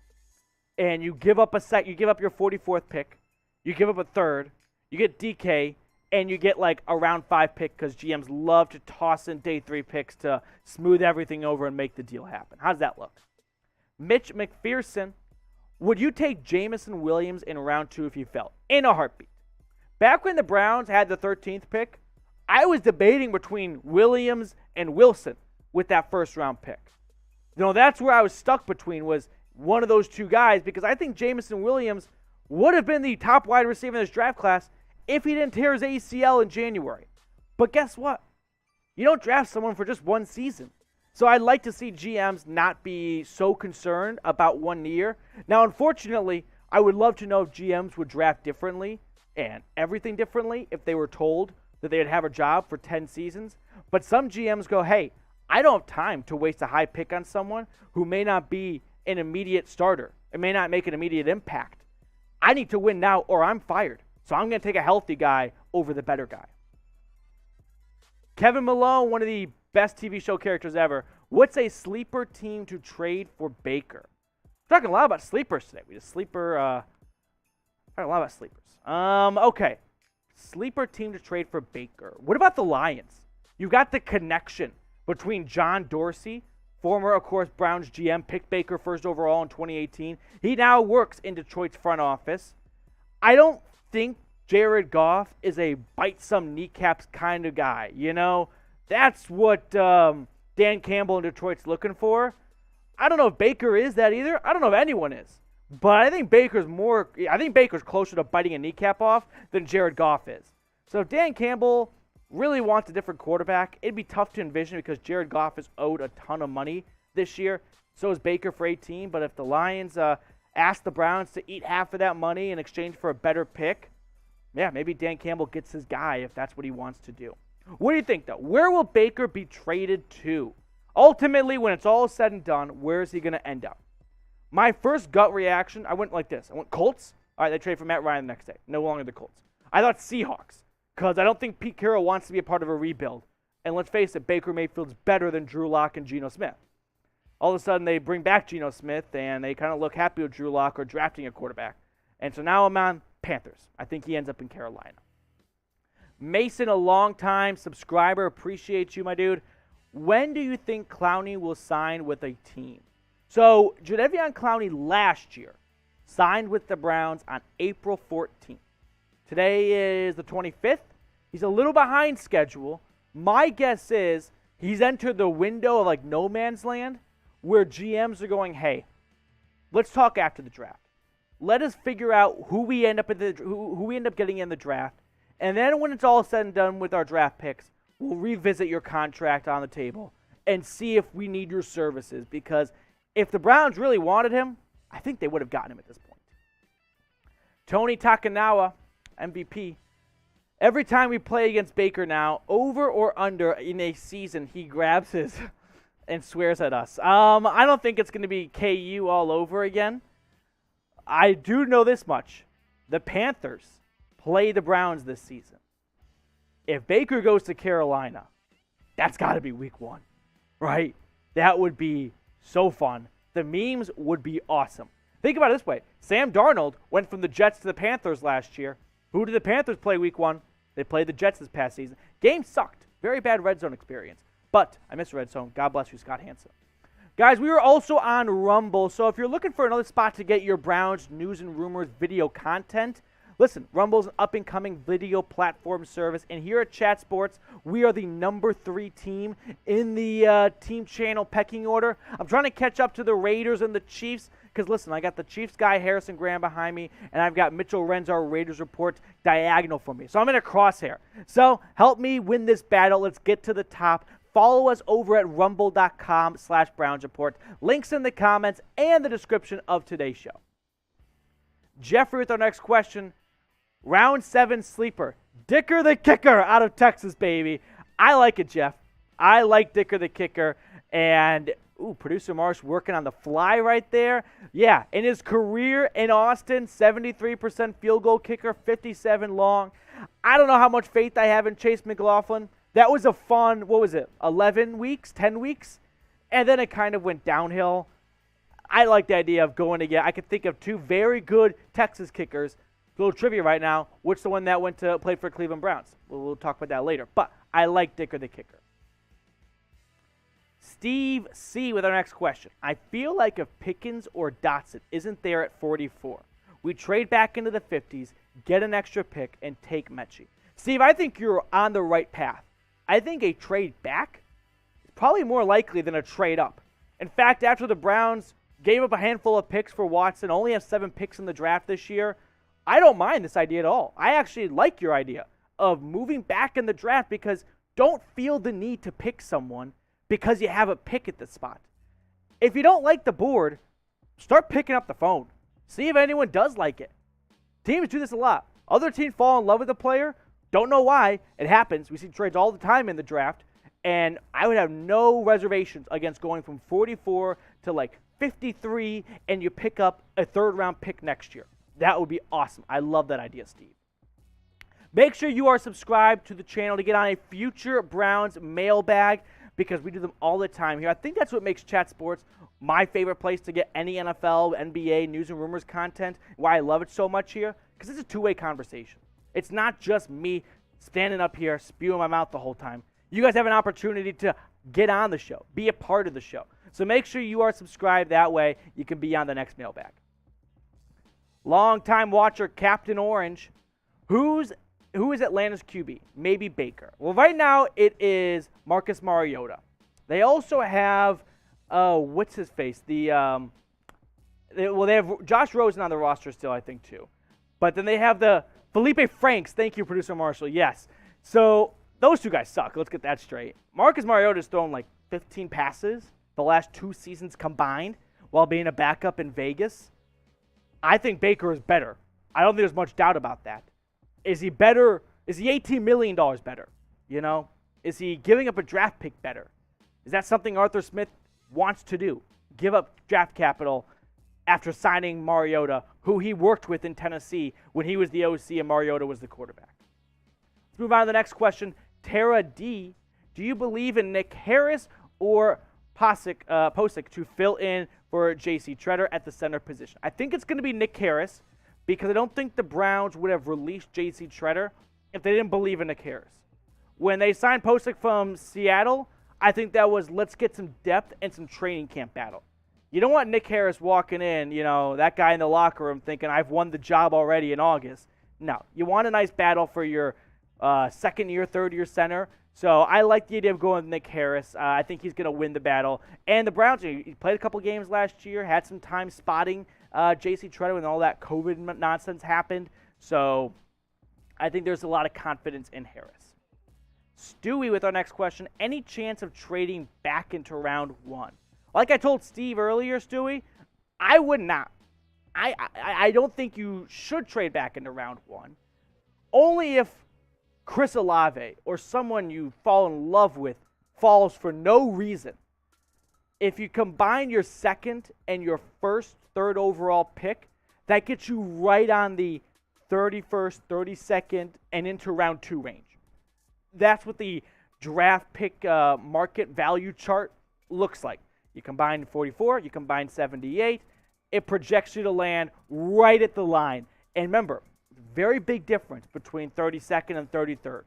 and you give up you give up your 44th pick, you give up a 3rd, you get DK, and you get a round 5 pick because GMs love to toss in day 3 picks to smooth everything over and make the deal happen. How does that look? Mitch McPherson, would you take Jamison Williams in round 2 if you felt? In a heartbeat. Back when the Browns had the 13th pick, I was debating between Williams and Wilson with that first-round pick. That's where I was stuck between was one of those 2 guys because I think Jamison Williams would have been the top wide receiver in this draft class if he didn't tear his ACL in January. But guess what? You don't draft someone for just 1 season. So I'd like to see GMs not be so concerned about 1 year. Now, unfortunately, I would love to know if GMs would draft differently and everything differently if they were told that they'd have a job for 10 seasons. But some GMs go, hey, I don't have time to waste a high pick on someone who may not be an immediate starter. It may not make an immediate impact. I need to win now or I'm fired. So I'm going to take a healthy guy over the better guy. Kevin Malone, one of the best TV show characters ever. What's a sleeper team to trade for Baker? We're talking a lot about sleepers today. We just sleeper All right, a lot of sleepers. Okay. Sleeper team to trade for Baker. What about the Lions? You got the connection between John Dorsey, former, of course, Browns GM, picked Baker first overall in 2018. He now works in Detroit's front office. I don't think Jared Goff is a bite some kneecaps kind of guy. You know, that's what Dan Campbell in Detroit's looking for. I don't know if Baker is that either. I don't know if anyone is. But I think Baker's closer to biting a kneecap off than Jared Goff is. So if Dan Campbell really wants a different quarterback, it'd be tough to envision because Jared Goff is owed a ton of money this year. So is Baker for 18. But if the Lions ask the Browns to eat half of that money in exchange for a better pick, yeah, maybe Dan Campbell gets his guy if that's what he wants to do. What do you think, though? Where will Baker be traded to? Ultimately, when it's all said and done, where is he going to end up? My first gut reaction, I went like this. I went Colts. All right, they trade for Matt Ryan the next day. No longer the Colts. I thought Seahawks because I don't think Pete Carroll wants to be a part of a rebuild. And let's face it, Baker Mayfield's better than Drew Lock and Geno Smith. All of a sudden, they bring back Geno Smith, and they kind of look happy with Drew Lock or drafting a quarterback. And so now I'm on Panthers. I think he ends up in Carolina. Mason, a long-time subscriber. Appreciate you, my dude. When do you think Clowney will sign with a team? So, Jadeveon Clowney last year signed with the Browns on April 14th. Today is the 25th. He's a little behind schedule. My guess is he's entered the window of like no man's land where GMs are going, hey, let's talk after the draft. Let us figure out who we end up getting in the draft. And then when it's all said and done with our draft picks, we'll revisit your contract on the table and see if we need your services because if the Browns really wanted him, I think they would have gotten him at this point. Tony Takanawa, MVP. Every time we play against Baker now, over or under in a season, he grabs his and swears at us. I don't think it's going to be KU all over again. I do know this much. The Panthers play the Browns this season. If Baker goes to Carolina, that's got to be week 1, right? That would be so fun. The memes would be awesome. Think about it this way. Sam Darnold went from the Jets to the Panthers last year. Who did the Panthers play week 1? They played the Jets this past season. Game sucked. Very bad red zone experience. But I miss red zone. God bless you, Scott Hansen. Guys, we are also on Rumble. So if you're looking for another spot to get your Browns news and rumors video content, listen, Rumble's an up-and-coming video platform service, and here at Chat Sports, we are the number 3 team in the team channel pecking order. I'm trying to catch up to the Raiders and the Chiefs, because listen, I got the Chiefs guy, Harrison Graham, behind me, and I've got Mitchell Renz, our Raiders report, diagonal for me. So I'm in a crosshair. So help me win this battle. Let's get to the top. Follow us over at rumble.com/Browns Report. Links in the comments and the description of today's show. Jeffrey with our next question. Round 7 sleeper. Dicker the kicker out of Texas, baby. I like it, Jeff. I like Dicker the kicker. And, producer Marsh working on the fly right there. Yeah, in his career in Austin, 73% field goal kicker, 57 long. I don't know how much faith I have in Chase McLaughlin. That was a fun, 11 weeks, 10 weeks? And then it kind of went downhill. I like the idea of going again. I could think of 2 very good Texas kickers. A little trivia right now. Which the one that went to play for Cleveland Browns? We'll talk about that later. But I like Dicker the kicker. Steve C. with our next question. I feel like if Pickens or Dotson isn't there at 44, we trade back into the 50s, get an extra pick, and take Mechie. Steve, I think you're on the right path. I think a trade back is probably more likely than a trade up. In fact, after the Browns gave up a handful of picks for Watson, only have 7 picks in the draft this year, I don't mind this idea at all. I actually like your idea of moving back in the draft because don't feel the need to pick someone because you have a pick at this spot. If you don't like the board, start picking up the phone. See if anyone does like it. Teams do this a lot. Other teams fall in love with a player. Don't know why. It happens. We see trades all the time in the draft. And I would have no reservations against going from 44 to like 53 and you pick up a 3rd-round pick next year. That would be awesome. I love that idea, Steve. Make sure you are subscribed to the channel to get on a future Browns mailbag because we do them all the time here. I think that's what makes Chat Sports my favorite place to get any NFL, NBA, news and rumors content, why I love it so much here. because it's a two-way conversation. It's not just me standing up here spewing my mouth the whole time. You guys have an opportunity to get on the show, be a part of the show. So make sure you are subscribed. That way you can be on the next mailbag. Long-time watcher, Captain Orange. Who is Atlanta's QB? Maybe Baker. Well, right now it is Marcus Mariota. They also have, what's his face? They have Josh Rosen on the roster still, I think, too. But then they have the Felipe Franks. Thank you, Producer Marshall. Yes. So those two guys suck. Let's get that straight. Marcus Mariota's thrown like 15 passes the last 2 seasons combined while being a backup in Vegas. I think Baker is better. I don't think there's much doubt about that. Is he better? Is he $18 million better? You know? Is he giving up a draft pick better? Is that something Arthur Smith wants to do? Give up draft capital after signing Mariota, who he worked with in Tennessee when he was the OC and Mariota was the quarterback. Let's move on to the next question. Tara D, do you believe in Nick Harris or Posick to fill in for J.C. Tretter at the center position? I think it's going to be Nick Harris because I don't think the Browns would have released J.C. Tretter if they didn't believe in Nick Harris. When they signed Posick from Seattle, I think that was let's get some depth and some training camp battle. You don't want Nick Harris walking in, that guy in the locker room thinking, I've won the job already in August. No, you want a nice battle for your second-year, third-year center. So I like the idea of going with Nick Harris. I think he's going to win the battle. And the Browns, he played a couple games last year, had some time spotting J.C. Tretter when all that COVID nonsense happened. So I think there's a lot of confidence in Harris. Stewie with our next question. Any chance of trading back into round 1? Like I told Steve earlier, Stewie, I would not. I don't think you should trade back into round 1. Only if Chris Olave or someone you fall in love with falls for no reason. If you combine your second and your third overall pick, that gets you right on the 31st, 32nd, and into round 2 range. That's what the draft pick market value chart looks like. You combine 44, you combine 78, it projects you to land right at the line. And remember, very big difference between 32nd and 33rd.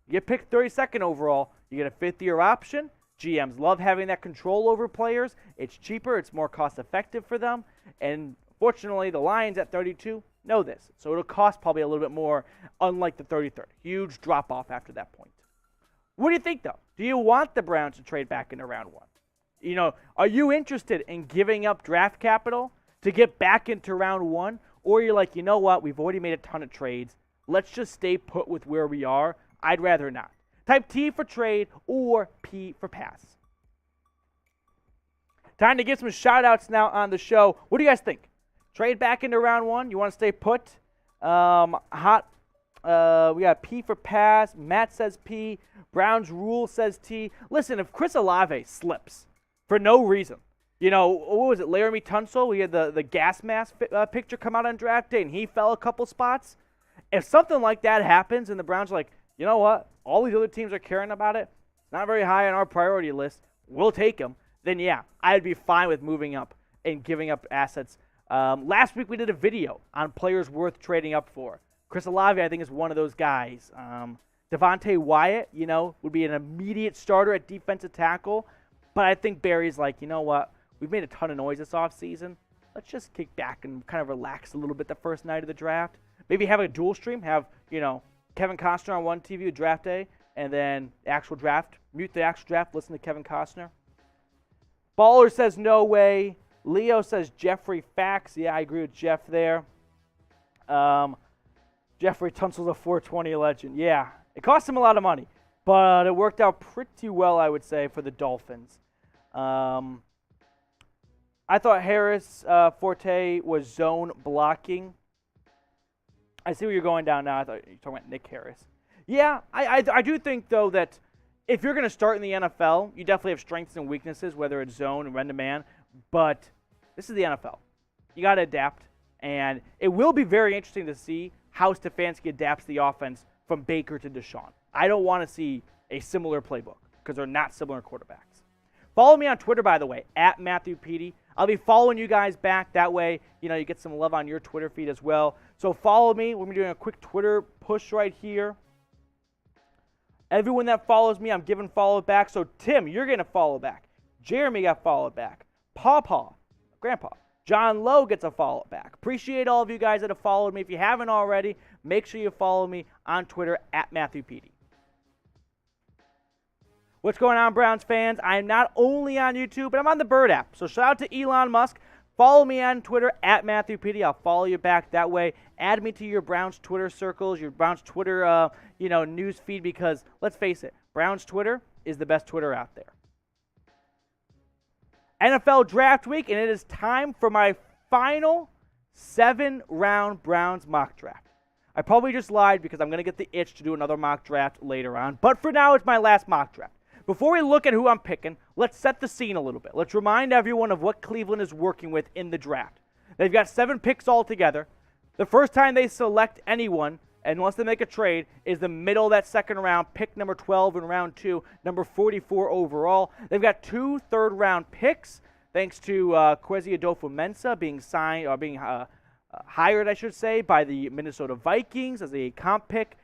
You get picked 32nd overall, you get a 5th-year option. GMs love having that control over players. It's cheaper, it's more cost-effective for them. And fortunately, the Lions at 32 know this. So it'll cost probably a little bit more, unlike the 33rd. Huge drop-off after that point. What do you think, though? Do you want the Browns to trade back into round 1? Are you interested in giving up draft capital to get back into round 1? Or you're like, you know what, we've already made a ton of trades. Let's just stay put with where we are. I'd rather not. Type T for trade or P for pass. Time to get some shout-outs now on the show. What do you guys think? Trade back into round 1? You want to stay put? We got P for pass. Matt says P. Brown's Rule says T. Listen, if Chris Olave slips for no reason, what was it, Laramie Tunsil? We had the gas mask picture come out on draft day, and he fell a couple spots. If something like that happens and the Browns are like, you know what, all these other teams are caring about it, it's not very high on our priority list, we'll take him, then yeah, I'd be fine with moving up and giving up assets. Last week we did a video on players worth trading up for. Chris Olave, I think, is one of those guys. Devontae Wyatt, would be an immediate starter at defensive tackle. But I think Barry's like, you know what? We've made a ton of noise this offseason. Let's just kick back and kind of relax a little bit the first night of the draft. Maybe have a dual stream. Have, Kevin Costner on one TV with draft day, and then the actual draft. Mute the actual draft. Listen to Kevin Costner. Baller says no way. Leo says Jeffrey Fax. Yeah, I agree with Jeff there. Jeffrey Tunsil's a 420 legend. Yeah, it cost him a lot of money, but it worked out pretty well, I would say, for the Dolphins. I thought Harris' forte was zone blocking. I see where you're going down now. I thought you were talking about Nick Harris. Yeah, I do think, though, that if you're going to start in the NFL, you definitely have strengths and weaknesses, whether it's zone or run-to-man. But this is the NFL. You got to adapt. And it will be very interesting to see how Stefanski adapts the offense from Baker to Deshaun. I don't want to see a similar playbook because they're not similar quarterbacks. Follow me on Twitter, by the way, at Matthew Petey. I'll be following you guys back. That way, you get some love on your Twitter feed as well. So follow me. We're going to be doing a quick Twitter push right here. Everyone that follows me, I'm giving follow back. So Tim, you're going to follow back. Jeremy got followed back. Pawpaw, Grandpa. John Lowe gets a follow back. Appreciate all of you guys that have followed me. If you haven't already, make sure you follow me on Twitter at MatthewPD. What's going on, Browns fans? I am not only on YouTube, but I'm on the Bird app. So shout out to Elon Musk. Follow me on Twitter at MatthewPD. I'll follow you back that way. Add me to your Browns Twitter circles, your Browns Twitter news feed, because let's face it, Browns Twitter is the best Twitter out there. NFL Draft Week, and it is time for my final 7-round Browns mock draft. I probably just lied because I'm going to get the itch to do another mock draft later on, but for now, it's my last mock draft. Before we look at who I'm picking, let's set the scene a little bit. Let's remind everyone of what Cleveland is working with in the draft. They've got 7 picks altogether. The first time they select anyone, unless they make a trade, is the middle of that second round, pick number 12 in round 2, number 44 overall. They've got 2 third-round picks, thanks to Kwesi Adofo-Mensah being signed, or being hired, I should say, by the Minnesota Vikings as a comp pick.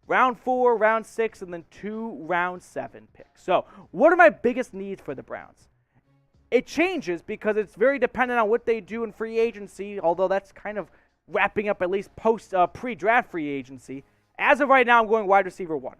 Round 4, round 6, and then 2 round 7 picks. So, what are my biggest needs for the Browns? It changes because it's very dependent on what they do in free agency, although that's kind of wrapping up at least pre-draft free agency. As of right now, I'm going wide receiver 1.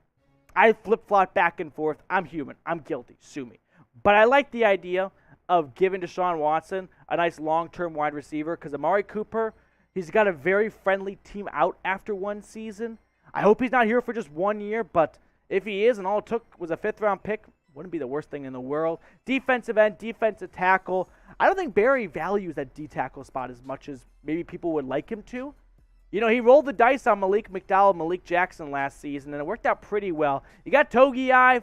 I flip-flop back and forth. I'm human. I'm guilty. Sue me. But I like the idea of giving Deshaun Watson a nice long-term wide receiver because Amari Cooper, he's got a very friendly team out after one season. I hope he's not here for just 1 year, but if he is and all it took was a 5th-round pick, wouldn't be the worst thing in the world. Defensive end, defensive tackle. I don't think Barry values that D-tackle spot as much as maybe people would like him to. He rolled the dice on Malik McDowell, Malik Jackson last season, and it worked out pretty well. You got Togiai,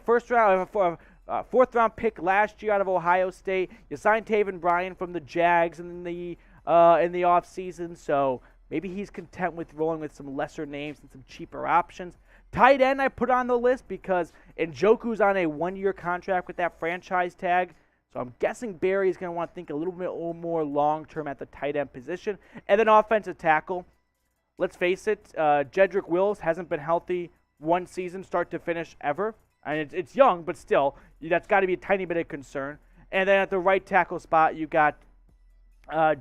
4th-round pick last year out of Ohio State. You signed Taven Bryan from the Jags in the offseason, so maybe he's content with rolling with some lesser names and some cheaper options. Tight end I put on the list because Njoku's on a 1-year contract with that franchise tag. So I'm guessing Barry's going to want to think a little bit more long-term at the tight end position. And then offensive tackle. Let's face it, Jedrick Wills hasn't been healthy one season start to finish ever. And it's young, but still, that's got to be a tiny bit of concern. And then at the right tackle spot, you got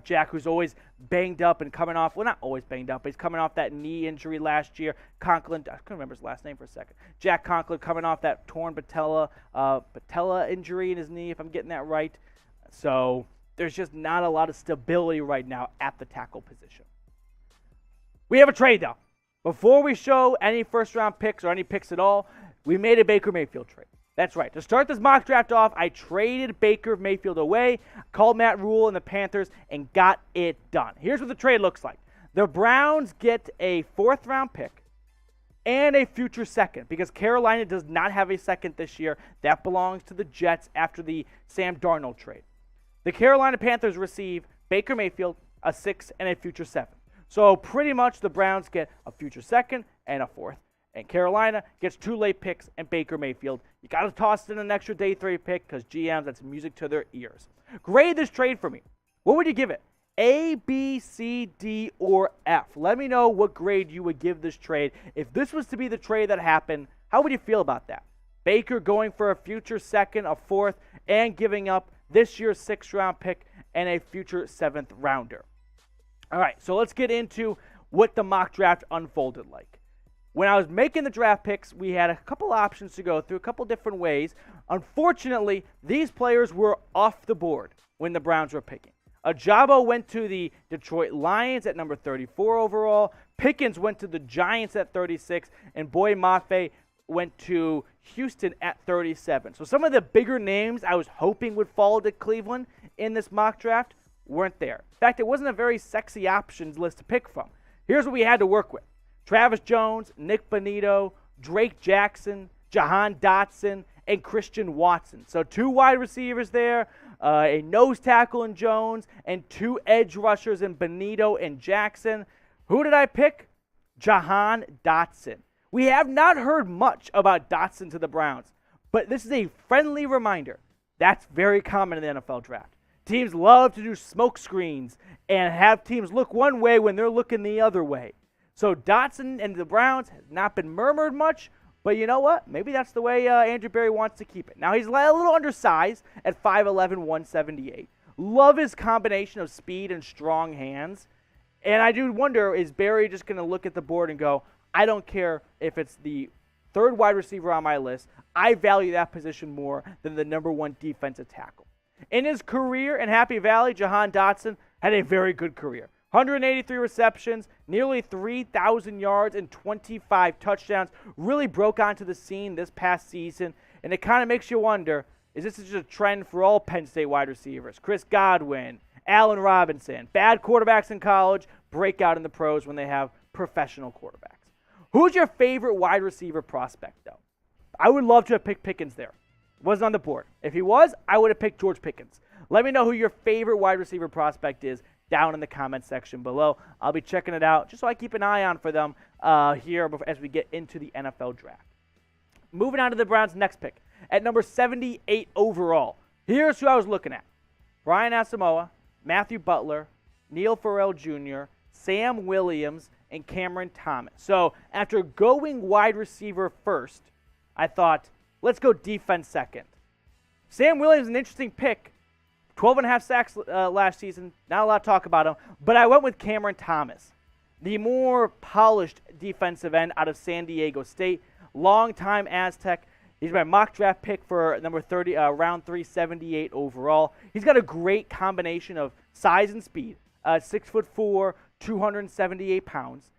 Jack, who's always banged up and coming off, well, not always banged up, but he's coming off that knee injury last year. Conklin, I couldn't remember his last name for a second. Jack Conklin coming off that torn patella injury in his knee, if I'm getting that right. So there's just not a lot of stability right now at the tackle position. We have a trade, though. Before we show any first-round picks or any picks at all, we made a Baker Mayfield trade. That's right. To start this mock draft off, I traded Baker Mayfield away, called Matt Rule and the Panthers, and got it done. Here's what the trade looks like. The Browns get a 4th-round pick and a future second because Carolina does not have a second this year. That belongs to the Jets after the Sam Darnold trade. The Carolina Panthers receive Baker Mayfield, a 6th, and a future 7th. So pretty much the Browns get a future second and a 4th. And Carolina gets 2 late picks and Baker Mayfield. You got to toss in an extra day 3 pick because GMs, that's music to their ears. Grade this trade for me. What would you give it? A, B, C, D, or F? Let me know what grade you would give this trade. If this was to be the trade that happened, how would you feel about that? Baker going for a future second, a 4th, and giving up this year's 6th-round pick and a future 7th rounder. All right, so let's get into what the mock draft unfolded like. When I was making the draft picks, we had a couple options to go through, a couple different ways. Unfortunately, these players were off the board when the Browns were picking. Ajabo went to the Detroit Lions at number 34 overall. Pickens went to the Giants at 36. And Boye Mafe went to Houston at 37. So some of the bigger names I was hoping would fall to Cleveland in this mock draft weren't there. In fact, it wasn't a very sexy options list to pick from. Here's what we had to work with. Travis Jones, Nick Bonito, Drake Jackson, Jahan Dotson, and Christian Watson. So 2 wide receivers there, a nose tackle in Jones, and 2 edge rushers in Bonito and Jackson. Who did I pick? Jahan Dotson. We have not heard much about Dotson to the Browns, but this is a friendly reminder. That's very common in the NFL draft. Teams love to do smoke screens and have teams look one way when they're looking the other way. So Dotson and the Browns has not been murmured much, but you know what? Maybe that's the way Andrew Berry wants to keep it. Now, he's a little undersized at 5'11", 178. Love his combination of speed and strong hands. And I do wonder, is Berry just going to look at the board and go, I don't care if it's the third wide receiver on my list. I value that position more than the number one defensive tackle. In his career in Happy Valley, Jahan Dotson had a very good career. 183 receptions, nearly 3,000 yards, and 25 touchdowns. Really broke onto the scene this past season. And it kind of makes you wonder, is this just a trend for all Penn State wide receivers? Chris Godwin, Allen Robinson, bad quarterbacks in college, break out in the pros when they have professional quarterbacks. Who's your favorite wide receiver prospect, though? I would love to have picked Pickens there. Wasn't on the board. If he was, I would have picked George Pickens. Let me know who your favorite wide receiver prospect is down in the comment section below. I'll be checking it out just so I keep an eye on for them here as we get into the NFL draft. Moving on to the Browns' next pick. At number 78 overall, here's who I was looking at. Brian Asamoah, Matthew Butler, Neil Farrell Jr., Sam Williams, and Cameron Thomas. So after going wide receiver first, I thought, let's go defense second. Sam Williams is an interesting pick. 12.5 sacks last season. Not a lot to talk about him. But I went with Cameron Thomas, the more polished defensive end out of San Diego State. Longtime Aztec. He's my mock draft pick for number 30, round 378 overall. He's got a great combination of size and speed. 6'4", 278 pounds.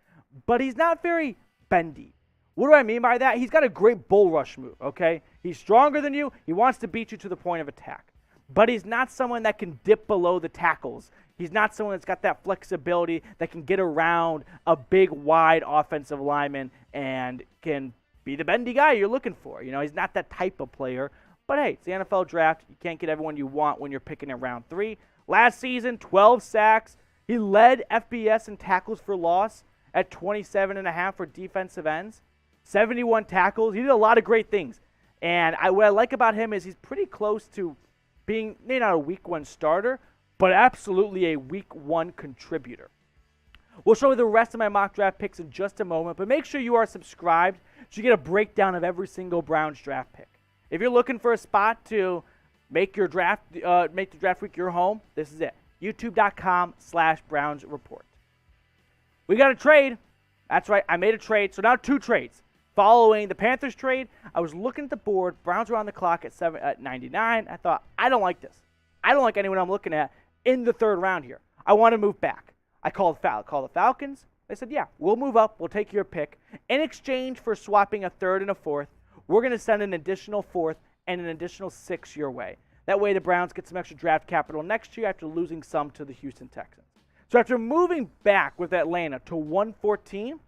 But he's not very bendy. What do I mean by that? He's got a great bull rush move, okay? He's stronger than you. He wants to beat you to the point of attack. But he's not someone that can dip below the tackles. He's not someone that's got that flexibility that can get around a big, wide offensive lineman and can be the bendy guy you're looking for. You know, he's not that type of player. But hey, it's the NFL draft. You can't get everyone you want when you're picking in round 3. Last season, 12 sacks. He led FBS in tackles for loss at 27.5 for defensive ends. 71 tackles. He did a lot of great things. And what I like about him is he's pretty close to being maybe not a week 1 starter, but absolutely a week 1 contributor. We'll show you the rest of my mock draft picks in just a moment, but make sure you are subscribed so you get a breakdown of every single Browns draft pick. If you're looking for a spot to make your draft, make the draft week your home, this is it. YouTube.com/Browns Report. We got a trade. That's right, I made a trade. So now 2 trades. Following the Panthers trade, I was looking at the board. Browns were on the clock at 99. I thought, I don't like this. I don't like anyone I'm looking at in the 3rd round here. I want to move back. I called the Falcons. They said, yeah, we'll move up. We'll take your pick. In exchange for swapping a 3rd and a 4th, we're going to send an additional 4th and an additional 6 your way. That way the Browns get some extra draft capital next year after losing some to the Houston Texans. So after moving back with Atlanta to 114,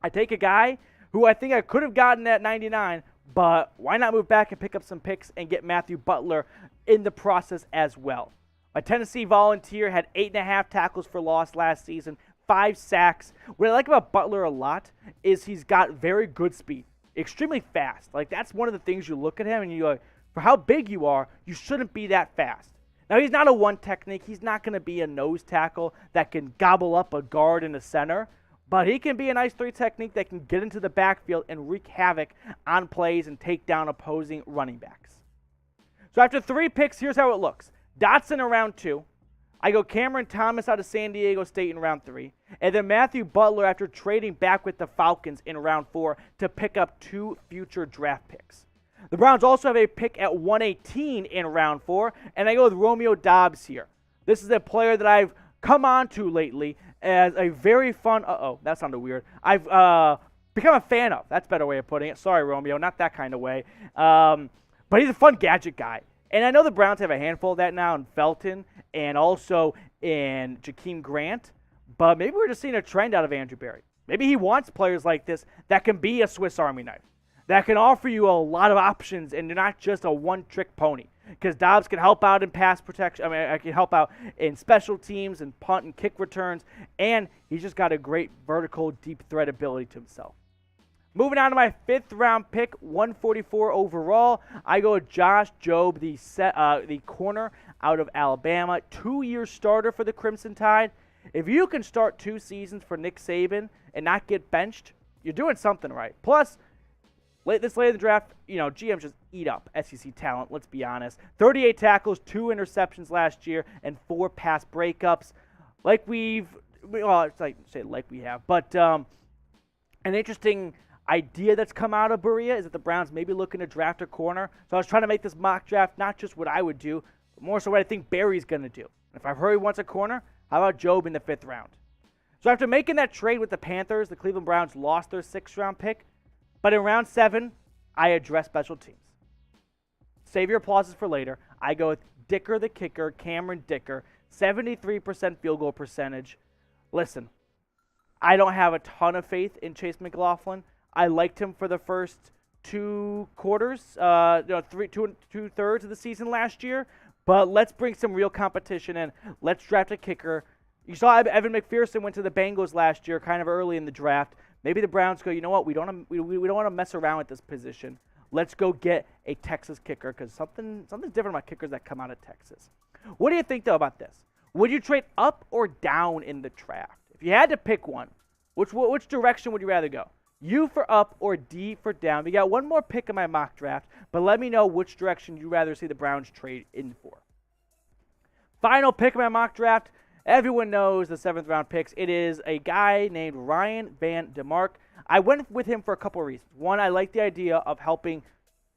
I take a guy who I think I could have gotten at 99, but why not move back and pick up some picks and get Matthew Butler in the process as well. My Tennessee Volunteer had 8.5 tackles for loss last season, 5 sacks. What I like about Butler a lot is he's got very good speed, extremely fast. Like, that's one of the things you look at him and you're like, for how big you are, you shouldn't be that fast. Now, he's not a one technique. He's not going to be a nose tackle that can gobble up a guard in the center. But he can be a nice 3 technique that can get into the backfield and wreak havoc on plays and take down opposing running backs. So after 3 picks, here's how it looks. Dotson in round 2. I go Cameron Thomas out of San Diego State in round 3. And then Matthew Butler after trading back with the Falcons in round 4 to pick up 2 future draft picks. The Browns also have a pick at 118 in round 4. And I go with Romeo Doubs here. This is a player that I've come on to lately as a very fun, that sounded weird. I've become a fan of. That's a better way of putting it. Sorry, Romeo, not that kind of way. But he's a fun gadget guy. And I know the Browns have a handful of that now in Felton and also in Jakeem Grant. But maybe we're just seeing a trend out of Andrew Berry. Maybe he wants players like this that can be a Swiss Army knife, that can offer you a lot of options and not just a one-trick pony. Because Doubs can help out in pass protection. I can help out in special teams and punt and kick returns. And he's just got a great vertical, deep threat ability to himself. Moving on to my 5th round pick, 144 overall, I go with Josh Jobe, the corner out of Alabama, 2-year starter for the Crimson Tide. If you can start 2 seasons for Nick Saban and not get benched, you're doing something right. Plus, this late in the draft, GMs just eat up SEC talent, let's be honest. 38 tackles, 2 interceptions last year, and 4 pass breakups. But an interesting idea that's come out of Berea is that the Browns may be looking to draft a corner. So I was trying to make this mock draft not just what I would do, but more so what I think Barry's going to do. If I've heard he wants a corner, how about Jobe in the 5th round? So after making that trade with the Panthers, the Cleveland Browns lost their 6th round pick. But in round 7, I address special teams. Save your applauses for later. I go with Dicker the kicker, Cameron Dicker, 73% field goal percentage. Listen, I don't have a ton of faith in Chase McLaughlin. I liked him for the first 2 quarters, 2/3 of the season last year. But let's bring some real competition in. Let's draft a kicker. You saw Evan McPherson went to the Bengals last year, kind of early in the draft. Maybe the Browns go, you know what? We don't want to mess around with this position. Let's go get a Texas kicker because something's different about kickers that come out of Texas. What do you think though about this? Would you trade up or down in the draft? If you had to pick one, which direction would you rather go? U for up or D for down? We got one more pick in my mock draft, but let me know which direction you'd rather see the Browns trade in for. Final pick in my mock draft. Everyone knows the 7th round picks. It is a guy named Ryan Van DeMark. I went with him for a couple of reasons. One, I like the idea of helping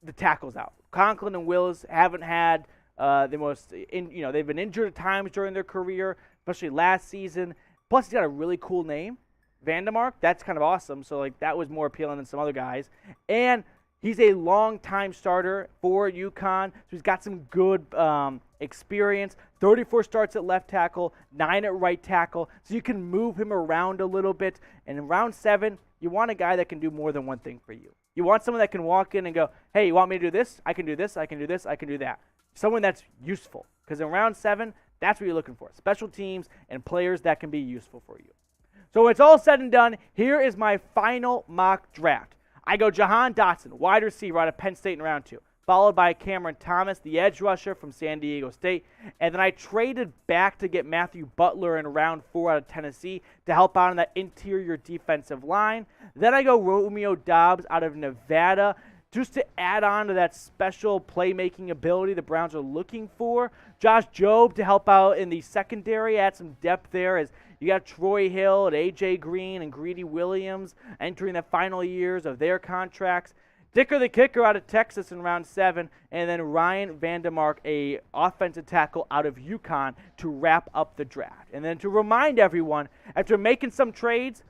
the tackles out. Conklin and Willis haven't had they've been injured at times during their career, especially last season. Plus, he's got a really cool name. Vandemark, that's kind of awesome. So, that was more appealing than some other guys. And he's a long-time starter for UConn. So, he's got some good experience. 34 starts at left tackle, 9 at right tackle. So, you can move him around a little bit. And in round 7, you want a guy that can do more than one thing for you. You want someone that can walk in and go, hey, you want me to do this? I can do this, I can do this, I can do that. Someone that's useful. Because in round 7, that's what you're looking for. Special teams and players that can be useful for you. So when it's all said and done, here is my final mock draft. I go Jahan Dotson, wide receiver out of Penn State in round 2, followed by Cameron Thomas, the edge rusher from San Diego State. And then I traded back to get Matthew Butler in round 4 out of Tennessee to help out on that interior defensive line. Then I go Romeo Doubs out of Nevada just to add on to that special playmaking ability the Browns are looking for. Josh Jobe to help out in the secondary, add some depth there as you got Troy Hill and A.J. Green and Greedy Williams entering the final years of their contracts. Dicker the kicker out of Texas in round 7, and then Ryan Vandemark, a offensive tackle out of UConn to wrap up the draft. And then to remind everyone, after making some trades,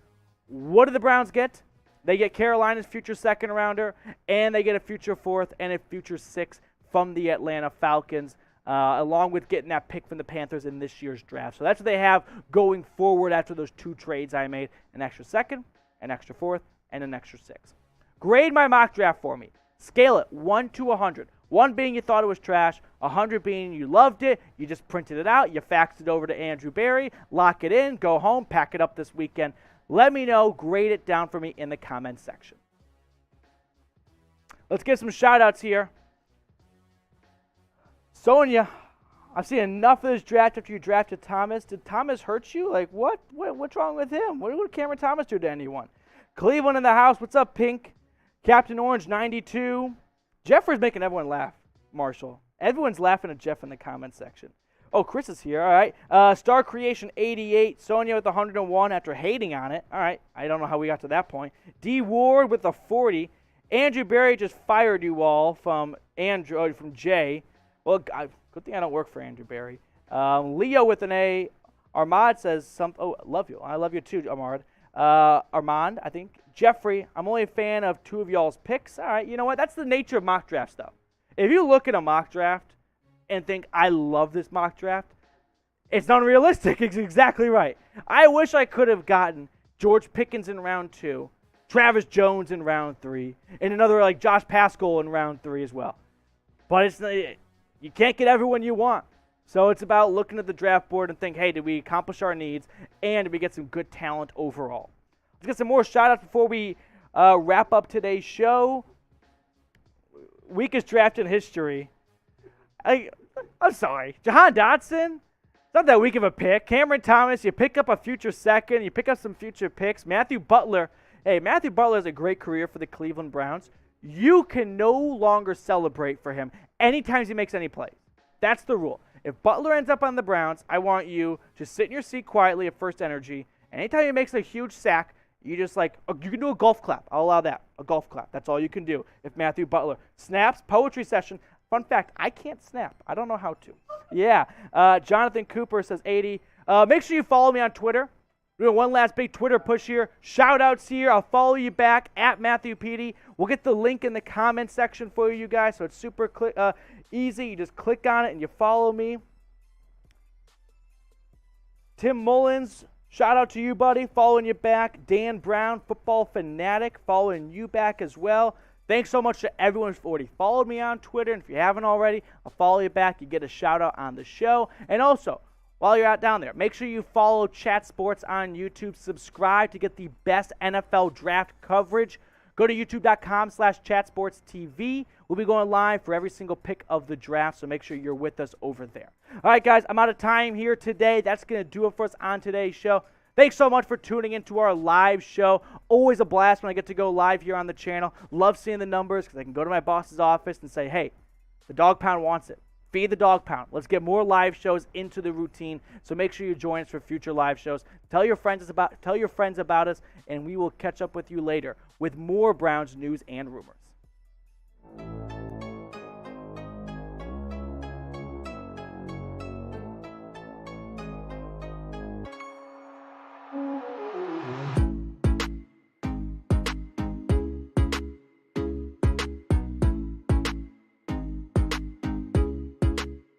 what do the Browns get? They get Carolina's future 2nd rounder, and they get a future 4th and a future 6th from the Atlanta Falcons, along with getting that pick from the Panthers in this year's draft. So that's what they have going forward after those 2 trades I made, an extra 2nd, an extra 4th, and an extra 6th. Grade my mock draft for me. Scale it 1 to 100. 1 being you thought it was trash, 100 being you loved it, you just printed it out, you faxed it over to Andrew Berry, lock it in, go home, pack it up this weekend. Let me know, grade it down for me in the comments section. Let's get some shout-outs here. Sonia, I've seen enough of this draft after you drafted Thomas. Did Thomas hurt you? What's wrong with him? What did Cameron Thomas do to anyone? Cleveland in the house. What's up, Pink? Captain Orange 92. Jeffrey's making everyone laugh, Marshall. Everyone's laughing at Jeff in the comments section. Oh, Chris is here. All right. Star Creation 88. Sonia with 101 after hating on it. All right. I don't know how we got to that point. D Ward with a 40. Andrew Berry just fired you all from Jay. Well, good thing I don't work for Andrew Berry. Leo with an A. Armand says oh, love you. I love you too, Armand. Armand, I think. Jeffrey, I'm only a fan of 2 of y'all's picks. All right. You know what? That's the nature of mock drafts, though. If you look at a mock draft and think, I love this mock draft, it's not realistic. It's exactly right. I wish I could have gotten George Pickens in round 2, Travis Jones in round 3, and another like Josh Paschal in round 3 as well. But you can't get everyone you want. So it's about looking at the draft board and think, hey, did we accomplish our needs, and did we get some good talent overall? Let's get some more shout-outs before we wrap up today's show. Weakest draft in history. I'm sorry. Jahan Dotson, not that weak of a pick. Cameron Thomas, you pick up a future second. You pick up some future picks. Matthew Butler. Hey, Matthew Butler has a great career for the Cleveland Browns. You can no longer celebrate for him anytime he makes any plays. That's the rule. If Butler ends up on the Browns, I want you to sit in your seat quietly at First Energy. Anytime he makes a huge sack, you just you can do a golf clap. I'll allow that. A golf clap. That's all you can do. If Matthew Butler snaps, poetry session. Fun fact, I can't snap. I don't know how to. Yeah. Jonathan Cooper says 80. Make sure you follow me on Twitter. We're doing one last big Twitter push here. Shout outs here. I'll follow you back at Matthew Petey. We'll get the link in the comment section for you guys, so it's super easy. You just click on it and you follow me. Tim Mullins, shout out to you, buddy. Following you back. Dan Brown, football fanatic, following you back as well. Thanks so much to everyone who's already followed me on Twitter. And if you haven't already, I'll follow you back. You get a shout out on the show. And also, while you're out down there, make sure you follow Chat Sports on YouTube. Subscribe to get the best NFL draft coverage. Go to youtube.com/chatsportstv. We'll be going live for every single pick of the draft, so make sure you're with us over there. All right, guys, I'm out of time here today. That's going to do it for us on today's show. Thanks so much for tuning into our live show. Always a blast when I get to go live here on the channel. Love seeing the numbers because I can go to my boss's office and say, hey, the Dog Pound wants it. Feed the Dog Pound. Let's get more live shows into the routine. So make sure you join us for future live shows. Tell your friends about us, and we will catch up with you later with more Browns news and rumors.